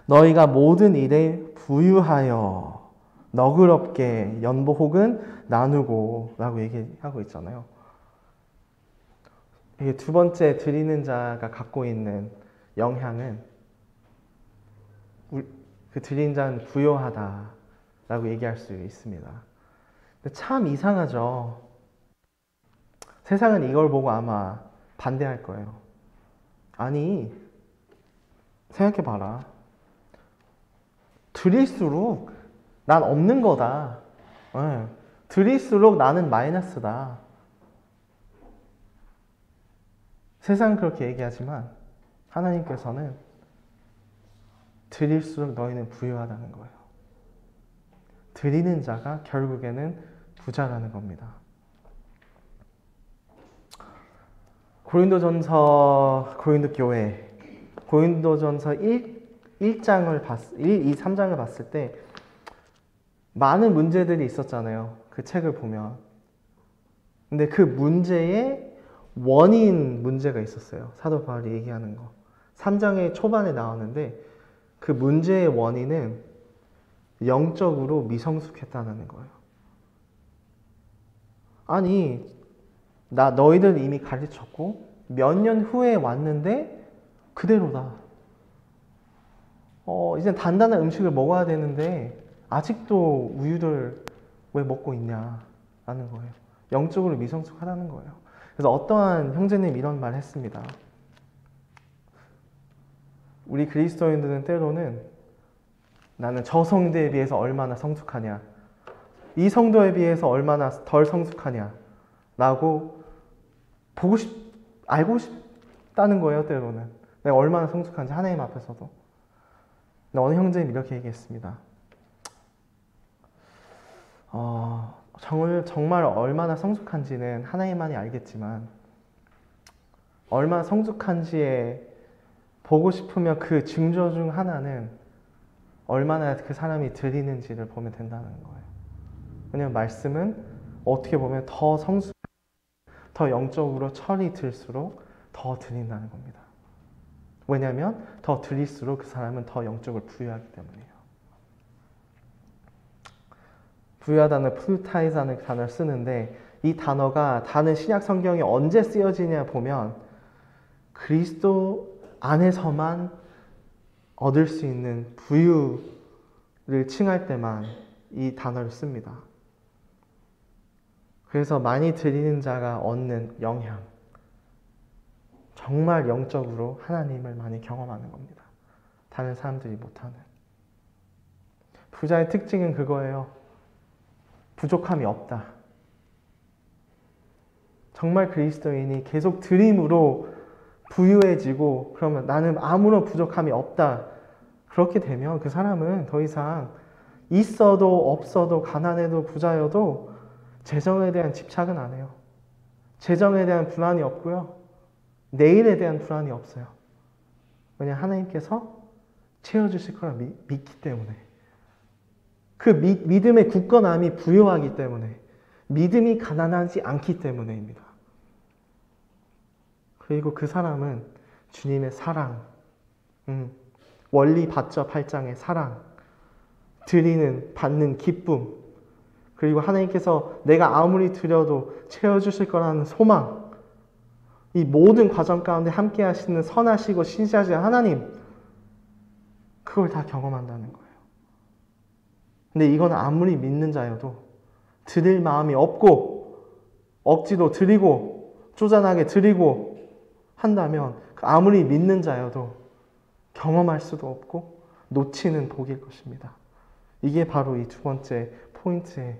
너희가 모든 일에 부유하여 너그럽게 연보 혹은 나누고 라고 얘기하고 있잖아요. 이게 두 번째 드리는 자가 갖고 있는 영향은 그 드리는 자는 부유하다 라고 얘기할 수 있습니다. 근데 참 이상하죠. 세상은 이걸 보고 아마 반대할 거예요. 아니, 생각해봐라. 드릴수록 난 없는 거다. 드릴수록 나는 마이너스다. 세상은 그렇게 얘기하지만 하나님께서는 드릴수록 너희는 부유하다는 거예요. 드리는 자가 결국에는 부자라는 겁니다. 고린도전서, 고린도전서 1, 2, 3장을 봤을 때 많은 문제들이 있었잖아요. 그 책을 보면. 근데 그 문제의 원인 문제가 있었어요. 사도 바울이 얘기하는 거. 3장의 초반에 나오는데 그 문제의 원인은 영적으로 미성숙했다는 거예요. 아니, 너희들 이미 가르쳤고 몇 년 후에 왔는데 그대로다. 이제 단단한 음식을 먹어야 되는데 아직도 우유를 왜 먹고 있냐 라는 거예요. 영적으로 미성숙하다는 거예요. 그래서 어떠한 형제님 이런 말 했습니다. 우리 그리스도인들은 때로는 나는 저 성도에 비해서 얼마나 성숙하냐, 이 성도에 비해서 얼마나 덜 성숙하냐 라고 알고 싶다는 거예요. 때로는 내가 얼마나 성숙한지 하나님 앞에서도. 근데 어느 형제님 이렇게 얘기했습니다. 정말 얼마나 성숙한지는 하나님만이 알겠지만 얼마나 성숙한지에 보고 싶으면 그 증거 중 하나는 얼마나 그 사람이 드리는지를 보면 된다는 거예요. 왜냐하면 말씀은 어떻게 보면 더 영적으로 철이 들수록 더 드린다는 겁니다. 왜냐하면 더 드릴수록 그 사람은 더 영적으로 부유하기 때문이에요. 부유하다는 프루타이즈라는 단어를 쓰는데 이 단어가 다른 신약 성경에 언제 쓰여지냐 보면 그리스도 안에서만 얻을 수 있는 부유를 칭할 때만 이 단어를 씁니다. 그래서 많이 드리는 자가 얻는 영향, 정말 영적으로 하나님을 많이 경험하는 겁니다. 다른 사람들이 못하는. 부자의 특징은 그거예요. 부족함이 없다. 정말 그리스도인이 계속 드림으로 부유해지고 그러면 나는 아무런 부족함이 없다. 그렇게 되면 그 사람은 더 이상 있어도 없어도 가난해도 부자여도 재정에 대한 집착은 안 해요. 재정에 대한 불안이 없고요. 내일에 대한 불안이 없어요. 왜냐 하나님께서 채워주실 거라 믿기 때문에. 그 믿음의 굳건함이 부요하기 때문에. 믿음이 가난하지 않기 때문에입니다. 그리고 그 사람은 주님의 사랑, 원리 받죠 8장의 사랑, 드리는, 받는 기쁨, 그리고 하나님께서 내가 아무리 드려도 채워주실 거라는 소망, 이 모든 과정 가운데 함께 하시는 선하시고 신실하신 하나님, 그걸 다 경험한다는 거예요. 근데 이건 아무리 믿는 자여도 드릴 마음이 없고 억지로 드리고 쪼잔하게 드리고 한다면 아무리 믿는 자여도 경험할 수도 없고 놓치는 복일 것입니다. 이게 바로 이 두 번째 포인트의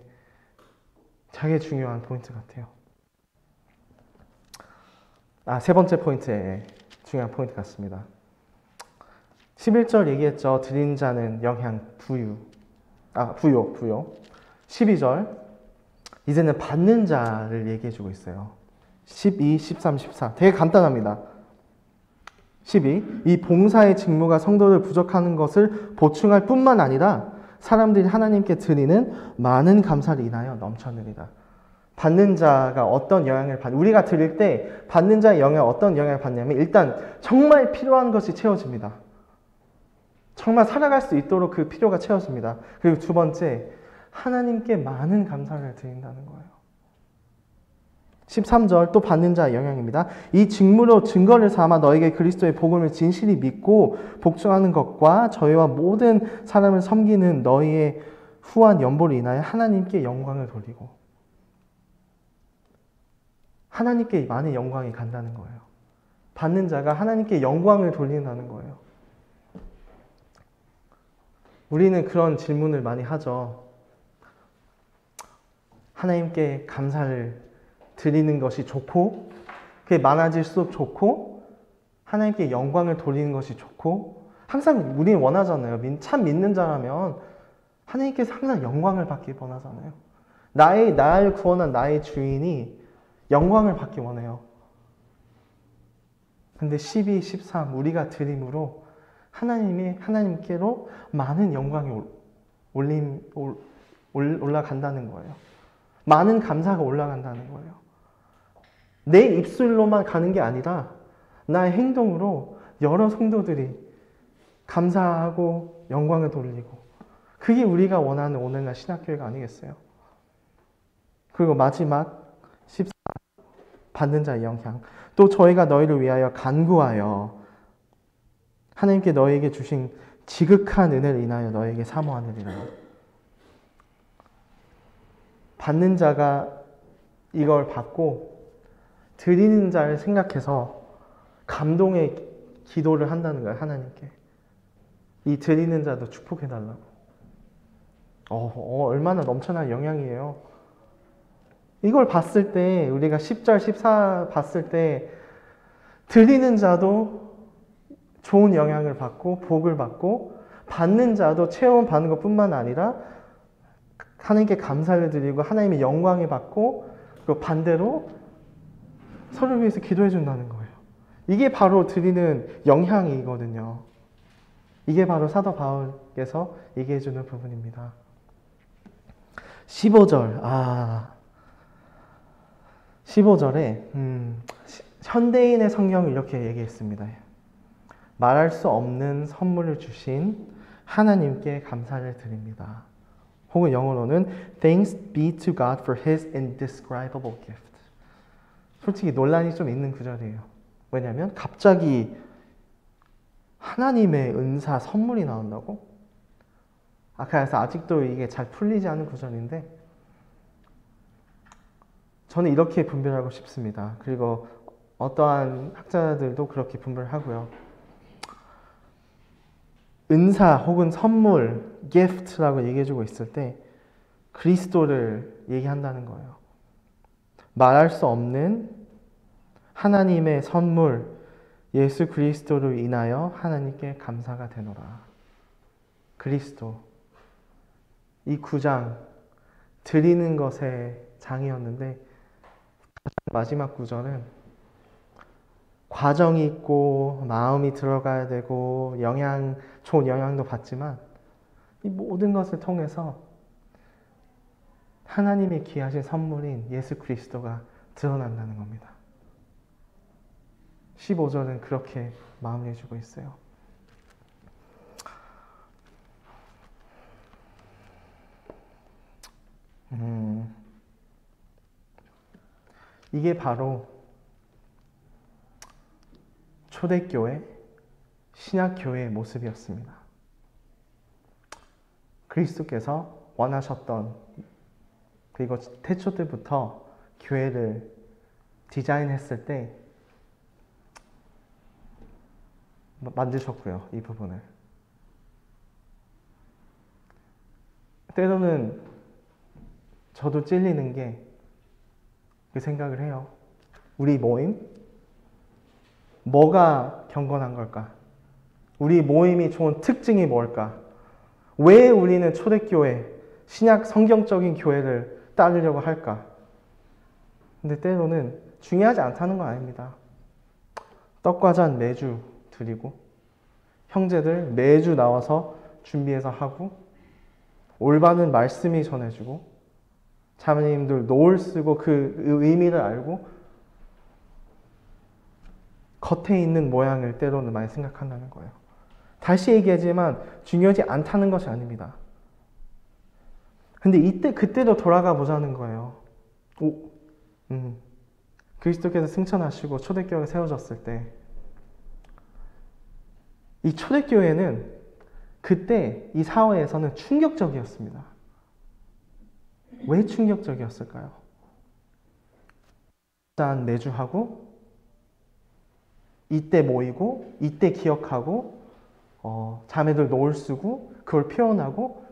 되게 중요한 포인트 같아요. 세 번째 포인트의 중요한 포인트 같습니다. 11절 얘기했죠. 드린 자는 영향, 부요. 12절 이제는 받는 자를 얘기해주고 있어요. 12, 13, 14 되게 간단합니다. 12. 이 봉사의 직무가 성도를 부족하는 것을 보충할 뿐만 아니라 사람들이 하나님께 드리는 많은 감사를 인하여 넘쳐느니라. 받는 자가 어떤 영향을 우리가 드릴 때 받는 자의 영향 어떤 영향을 받냐면 일단 정말 필요한 것이 채워집니다. 정말 살아갈 수 있도록 그 필요가 채워집니다. 그리고 두 번째, 하나님께 많은 감사를 드린다는 거예요. 13절 또 받는 자의 영향입니다. 이 직무로 증거를 삼아 너에게 그리스도의 복음을 진실히 믿고 복종하는 것과 저희와 모든 사람을 섬기는 너희의 후한 연보를 인하여 하나님께 영광을 돌리고, 하나님께 많은 영광이 간다는 거예요. 받는 자가 하나님께 영광을 돌린다는 거예요. 우리는 그런 질문을 많이 하죠. 하나님께 감사를 드리는 것이 좋고 그게 많아질수록 좋고 하나님께 영광을 돌리는 것이 좋고 항상 우리는 원하잖아요. 참 믿는 자라면 하나님께서 항상 영광을 받기 원하잖아요. 나를 구원한 나의 주인이 영광을 받기 원해요. 근데 12, 13 우리가 드림으로 하나님께로 많은 영광이 올라간다는 거예요. 많은 감사가 올라간다는 거예요. 내 입술로만 가는 게 아니라 나의 행동으로 여러 성도들이 감사하고 영광을 돌리고, 그게 우리가 원하는 오늘날 신학교회가 아니겠어요? 그리고 마지막 14 받는 자의 영향. 또 저희가 너희를 위하여 간구하여 하나님께 너희에게 주신 지극한 은혜를 인하여 너희에게 사모하느니라. 받는 자가 이걸 받고 드리는 자를 생각해서 감동의 기도를 한다는 거예요. 하나님께. 이 드리는 자도 축복해달라고. 얼마나 넘쳐난 영향이에요. 이걸 봤을 때 우리가 10절 14 봤을 때 드리는 자도 좋은 영향을 받고 복을 받고 받는 자도 체험 받는 것뿐만 아니라 하나님께 감사를 드리고 하나님의 영광을 받고, 그리고 반대로 서로를 위해서 기도해 준다는 거예요. 이게 바로 드리는 영향이거든요. 이게 바로 사도 바울께서 얘기해 주는 부분입니다. 15절 15절에 현대인의 성경을 이렇게 얘기했습니다. 말할 수 없는 선물을 주신 하나님께 감사를 드립니다. 혹은 영어로는 Thanks be to God for His indescribable gift. 솔직히 논란이 좀 있는 구절이에요. 왜냐하면 갑자기 하나님의 은사 선물이 나온다고? 그래서 아직도 이게 잘 풀리지 않은 구절인데 저는 이렇게 분별하고 싶습니다. 그리고 어떠한 학자들도 그렇게 분별하고요. 은사 혹은 선물, gift라고 얘기해주고 있을 때 그리스도를 얘기한다는 거예요. 말할 수 없는 하나님의 선물, 예수 그리스도로 인하여 하나님께 감사가 되노라. 그리스도. 이 9장 드리는 것의 장이었는데 마지막 구절은 과정이 있고 마음이 들어가야 되고 좋은 영향도 받지만 이 모든 것을 통해서 하나님의 귀하신 선물인 예수 그리스도가 드러난다는 겁니다. 15절은 그렇게 마무리해주고 있어요. 이게 바로 초대교회, 신약교회의 모습이었습니다. 그리스도께서 원하셨던, 그리고 태초 때부터 교회를 디자인했을 때 만드셨고요, 이 부분을. 때로는 저도 찔리는 게 그 생각을 해요. 우리 모임? 뭐가 경건한 걸까? 우리 모임이 좋은 특징이 뭘까? 왜 우리는 초대교회, 신약 성경적인 교회를 따르려고 할까? 근데 때로는 중요하지 않다는 건 아닙니다. 떡과 잔 매주 드리고, 형제들 매주 나와서 준비해서 하고, 올바른 말씀이 전해주고, 자매님들 노을 쓰고 그 의미를 알고, 겉에 있는 모양을 때로는 많이 생각한다는 거예요. 다시 얘기하지만 중요하지 않다는 것이 아닙니다. 근데 그때도 돌아가 보자는 거예요. 그리스도께서 승천하시고 초대교회가 세워졌을 때, 이 초대교회는 그때 이 사회에서는 충격적이었습니다. 왜 충격적이었을까요? 일단 매주 하고, 이때 모이고, 이때 기억하고, 자매들 노을 쓰고, 그걸 표현하고,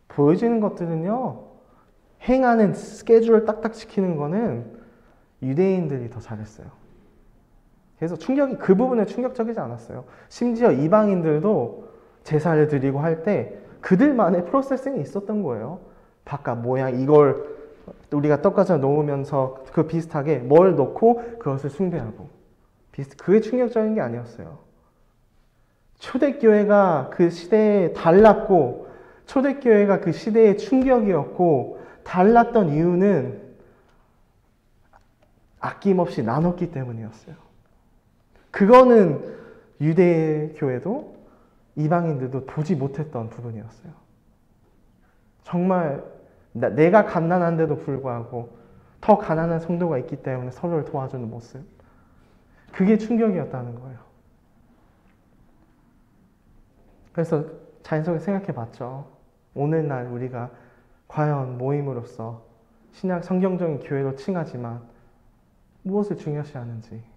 보여지는 것들은요, 행하는 스케줄을 딱딱 지키는 거는 유대인들이 더 잘했어요. 그래서 그 부분에 충격적이지 않았어요. 심지어 이방인들도 제사를 드리고 할 때 그들만의 프로세싱이 있었던 거예요. 바깥 모양, 이걸 우리가 떡과자 놓으면서 그 비슷하게 뭘 넣고 그것을 숭배하고. 그게 충격적인 게 아니었어요. 초대교회가 그 시대에 달랐고, 초대교회가 그 시대의 충격이었고, 달랐던 이유는 아낌없이 나눴기 때문이었어요. 그거는 유대교회도 이방인들도 보지 못했던 부분이었어요. 정말 내가 가난한데도 불구하고 더 가난한 성도가 있기 때문에 서로를 도와주는 모습. 그게 충격이었다는 거예요. 그래서 자연스럽게 생각해 봤죠. 오늘날 우리가 과연 모임으로서 신약 성경적인 교회로 칭하지만 무엇을 중요시하는지.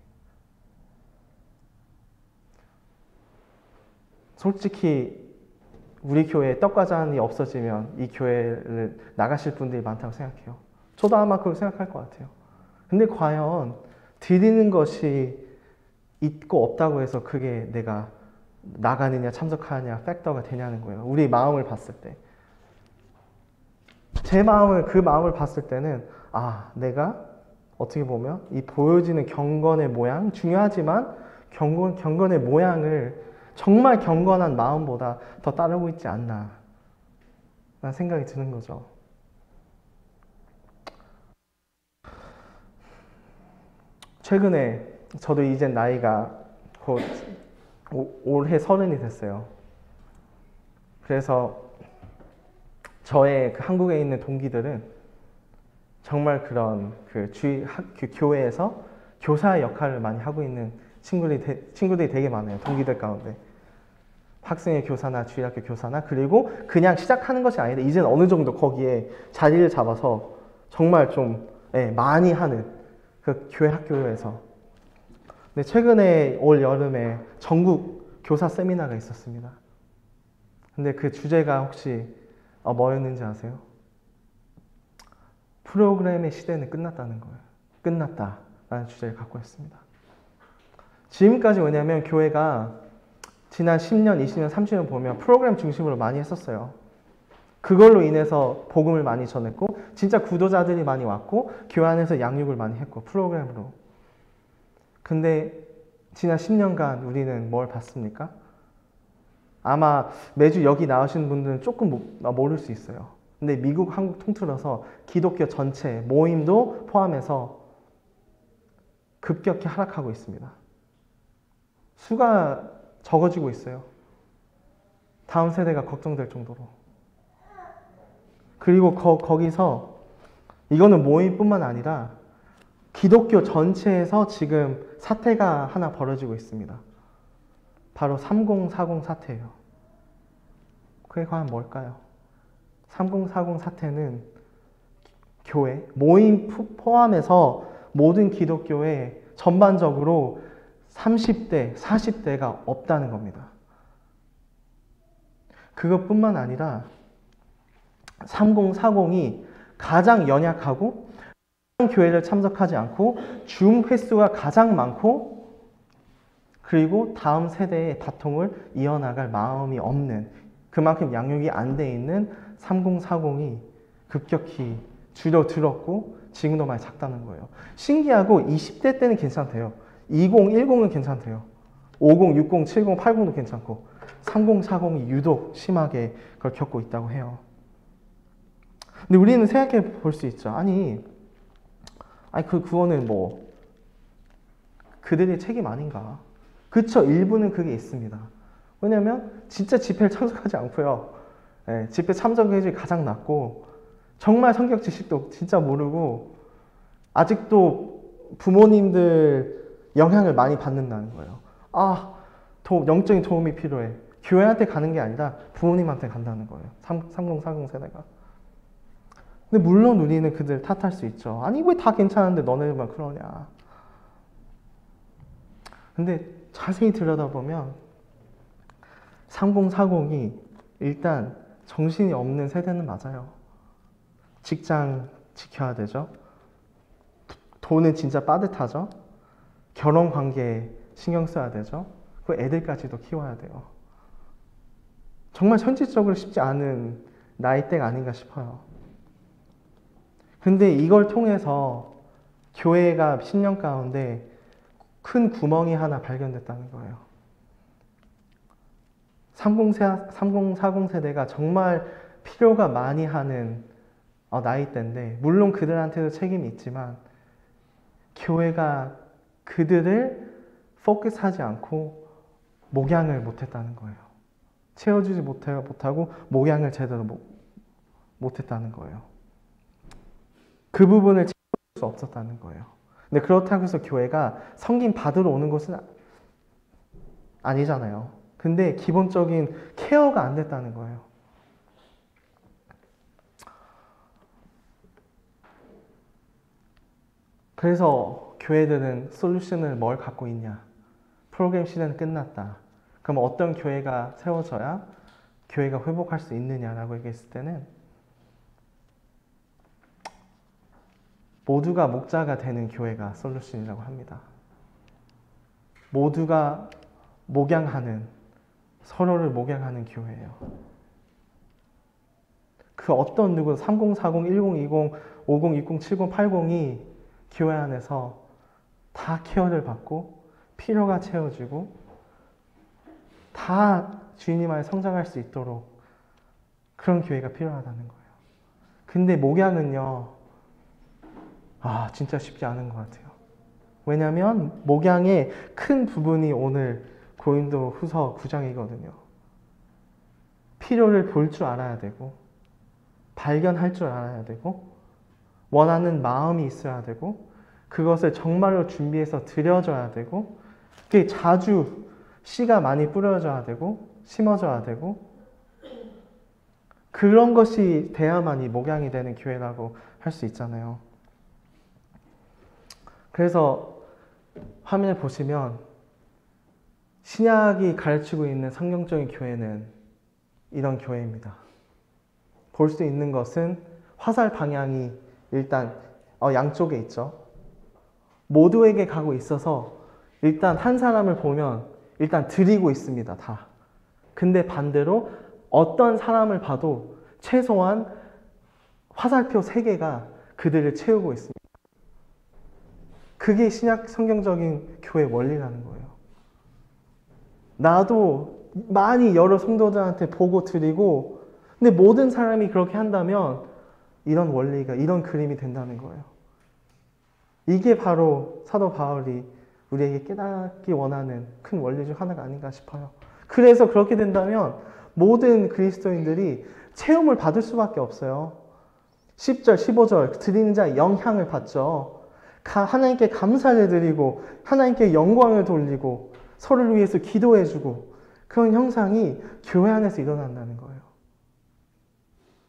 솔직히 우리 교회에 떡과 잔이 없어지면 이 교회를 나가실 분들이 많다고 생각해요. 저도 아마 그렇게 생각할 것 같아요. 근데 과연 드리는 것이 있고 없다고 해서 그게 내가 나가느냐 참석하느냐 팩터가 되냐는 거예요. 우리 마음을 봤을 때. 그 마음을 봤을 때는 내가 어떻게 보면 이 보여지는 경건의 모양, 중요하지만 경건의 모양을 정말 경건한 마음보다 더 따르고 있지 않나 라는 생각이 드는 거죠. 최근에 저도 이제 나이가 곧 올해 30이 됐어요. 그래서 저의 그 한국에 있는 동기들은 정말 그런 그 교회에서 교사의 역할을 많이 하고 있는 친구들이 되게 많아요. 동기들 가운데. 학생의 교사나 주일학교 교사나, 그리고 그냥 시작하는 것이 아닌데 이제는 어느 정도 거기에 자리를 잡아서 정말 좀 많이 하는 그 교회 학교에서. 근데 최근에 올 여름에 전국 교사 세미나가 있었습니다. 근데 그 주제가 혹시 뭐였는지 아세요? 프로그램의 시대는 끝났다는 거예요. 끝났다라는 주제를 갖고 있습니다. 지금까지 왜냐면 교회가 지난 10년, 20년, 30년 보면 프로그램 중심으로 많이 했었어요. 그걸로 인해서 복음을 많이 전했고 진짜 구도자들이 많이 왔고 교회 안에서 양육을 많이 했고 프로그램으로. 근데 지난 10년간 우리는 뭘 봤습니까? 아마 매주 여기 나오시는 분들은 조금 모를 수 있어요. 근데 미국, 한국 통틀어서 기독교 전체 모임도 포함해서 급격히 하락하고 있습니다. 수가 적어지고 있어요. 다음 세대가 걱정될 정도로. 그리고 거기서 이거는 모임뿐만 아니라 기독교 전체에서 지금 사태가 하나 벌어지고 있습니다. 바로 3040 사태예요. 그게 과연 뭘까요? 3040 사태는 교회, 모임 포함해서 모든 기독교에 전반적으로 30대, 40대가 없다는 겁니다. 그것뿐만 아니라 3040이 가장 연약하고 교회를 참석하지 않고 줌 횟수가 가장 많고 그리고 다음 세대의 다통을 이어나갈 마음이 없는 그만큼 양육이 안 돼 있는 3040이 급격히 줄어들었고 지금도 많이 작다는 거예요. 신기하고 20대 때는 괜찮대요. 20, 10은 괜찮대요. 50, 60, 70, 80도 괜찮고 30, 40이 유독 심하게 그걸 겪고 있다고 해요. 근데 우리는 생각해 볼 수 있죠. 아니 그거는 뭐 그들의 책임 아닌가? 그쵸, 일부는 그게 있습니다. 왜냐면 진짜 집회를 참석하지 않고요. 네, 집회 참석률이 가장 낮고 정말 성경 지식도 진짜 모르고 아직도 부모님들 영향을 많이 받는다는 거예요. 영적인 도움이 필요해. 교회한테 가는 게 아니라 부모님한테 간다는 거예요. 3040 세대가. 근데 물론 우리는 그들 탓할 수 있죠. 아니 왜 다 괜찮은데 너네만 그러냐. 근데 자세히 들여다보면 3040이 일단 정신이 없는 세대는 맞아요. 직장 지켜야 되죠. 돈은 진짜 빠듯하죠. 결혼 관계에 신경 써야 되죠. 그 애들까지도 키워야 돼요. 정말 현실적으로 쉽지 않은 나이대가 아닌가 싶어요. 근데 이걸 통해서 교회가 10년 가운데 큰 구멍이 하나 발견됐다는 거예요. 3040 세대가 정말 필요가 많이 하는 나이대인데 물론 그들한테도 책임이 있지만 교회가 그들을 포커스하지 않고 목양을 못했다는 거예요. 채워주지 못하고 목양을 제대로 못했다는 거예요. 그 부분을 채워줄 수 없었다는 거예요. 근데 그렇다고 해서 교회가 성김 받으러 오는 것은 아니잖아요. 근데 기본적인 케어가 안 됐다는 거예요. 그래서 교회들은 솔루션을 뭘 갖고 있냐? 프로그램 시대는 끝났다. 그럼 어떤 교회가 세워져야 교회가 회복할 수 있느냐라고 얘기했을 때는 모두가 목자가 되는 교회가 솔루션이라고 합니다. 모두가 목양하는, 서로를 목양하는 교회예요. 그 어떤 누구 3040, 1020, 50, 60, 70, 80이 교회 안에서 다 케어를 받고 필요가 채워지고 다 주님 안에 성장할 수 있도록 그런 교회가 필요하다는 거예요. 근데 목양은요, 진짜 쉽지 않은 것 같아요. 왜냐하면 목양의 큰 부분이 오늘 고린도 후서 9장이거든요. 필요를 볼 줄 알아야 되고 발견할 줄 알아야 되고 원하는 마음이 있어야 되고 그것을 정말로 준비해서 드려줘야 되고 그게 자주 씨가 많이 뿌려져야 되고 심어져야 되고 그런 것이 돼야만이 목양이 되는 교회라고 할 수 있잖아요. 그래서 화면을 보시면 신약이 가르치고 있는 성경적인 교회는 이런 교회입니다. 볼 수 있는 것은 화살 방향이 일단 양쪽에 있죠. 모두에게 가고 있어서 일단 한 사람을 보면 일단 드리고 있습니다. 다. 근데 반대로 어떤 사람을 봐도 최소한 화살표 3개가 그들을 채우고 있습니다. 그게 신약 성경적인 교회 원리라는 거예요. 나도 많이 여러 성도들한테 보고 드리고, 근데 모든 사람이 그렇게 한다면 이런 원리가, 이런 그림이 된다는 거예요. 이게 바로 사도 바울이 우리에게 깨닫기 원하는 큰 원리 중 하나가 아닌가 싶어요. 그래서 그렇게 된다면 모든 그리스도인들이 체험을 받을 수밖에 없어요. 10절, 15절 드리는 자의 영향을 받죠. 하나님께 감사를 드리고 하나님께 영광을 돌리고 서로를 위해서 기도해주고 그런 형상이 교회 안에서 일어난다는 거예요.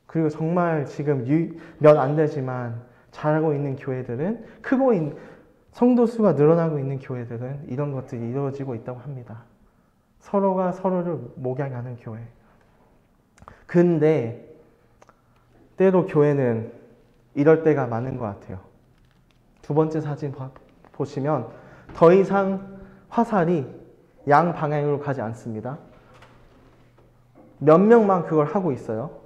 그리고 정말 지금 몇 안 되지만 잘하고 있는 교회들은, 크고 성도 수가 늘어나고 있는 교회들은 이런 것들이 이루어지고 있다고 합니다. 서로가 서로를 목양하는 교회. 근데 때로 교회는 이럴 때가 많은 것 같아요. 두 번째 사진 보시면 더 이상 화살이 양 방향으로 가지 않습니다. 몇 명만 그걸 하고 있어요.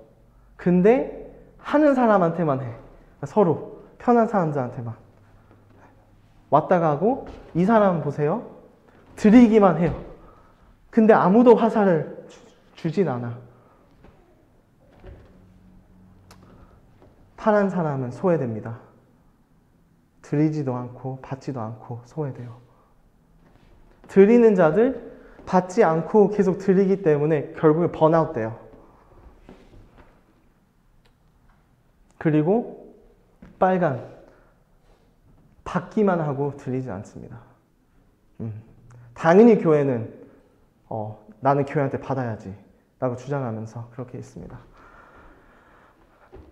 근데 하는 사람한테만 해. 서로 편한 사람들한테만 왔다 가고, 이 사람 보세요. 드리기만 해요. 근데 아무도 화살을 주진 않아. 파란 사람은 소외됩니다. 드리지도 않고 받지도 않고 소외돼요. 드리는 자들 받지 않고 계속 드리기 때문에 결국에 번아웃 돼요. 그리고 빨간, 받기만 하고 드리지 않습니다. 당연히 교회는 나는 교회한테 받아야지 라고 주장하면서 그렇게 있습니다.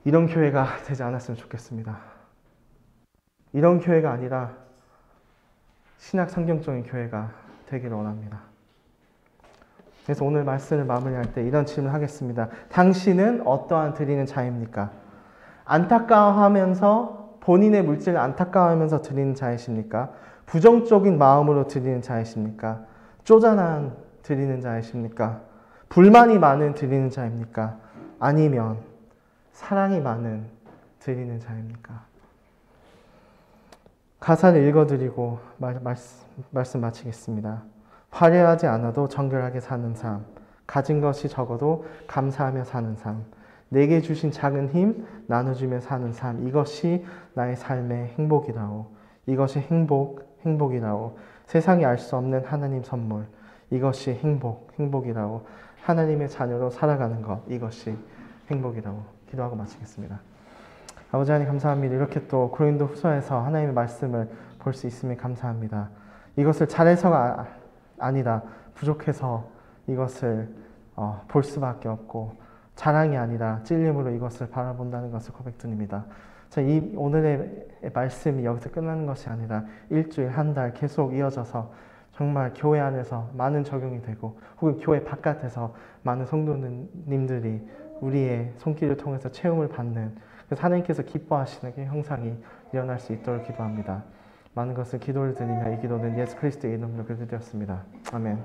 이런 교회가 되지 않았으면 좋겠습니다. 이런 교회가 아니라 신약 성경적인 교회가 되기를 원합니다. 그래서 오늘 말씀을 마무리할 때 이런 질문을 하겠습니다. 당신은 어떠한 드리는 자입니까? 안타까워하면서, 본인의 물질을 안타까워하면서 드리는 자이십니까? 부정적인 마음으로 드리는 자이십니까? 쪼잔한 드리는 자이십니까? 불만이 많은 드리는 자입니까? 아니면 사랑이 많은 드리는 자입니까? 가사를 읽어드리고 말씀 마치겠습니다. 화려하지 않아도 정결하게 사는 삶, 가진 것이 적어도 감사하며 사는 삶, 내게 주신 작은 힘 나눠주며 사는 삶, 이것이 나의 삶의 행복이라오. 이것이 행복이라오. 세상이 알 수 없는 하나님 선물, 이것이 행복이라오. 하나님의 자녀로 살아가는 것, 이것이 행복이라고 기도하고 마치겠습니다. 아버지 하나님 감사합니다. 이렇게 또 고린도 후서에서 하나님의 말씀을 볼 수 있음에 감사합니다. 이것을 잘해서가 아니라 부족해서 이것을 볼 수밖에 없고, 자랑이 아니라 찔림으로 이것을 바라본다는 것을 고백드립니다. 이 오늘의 말씀이 여기서 끝나는 것이 아니라 일주일, 한 달 계속 이어져서 정말 교회 안에서 많은 적용이 되고, 혹은 교회 바깥에서 많은 성도님들이 우리의 손길을 통해서 체험을 받는, 그래서 하나님께서 기뻐하시는 그 형상이 일어날 수 있도록 기도합니다. 많은 것을 기도를 드리며 이 기도는 예수 그리스도의 이름으로 기도드렸습니다. 아멘.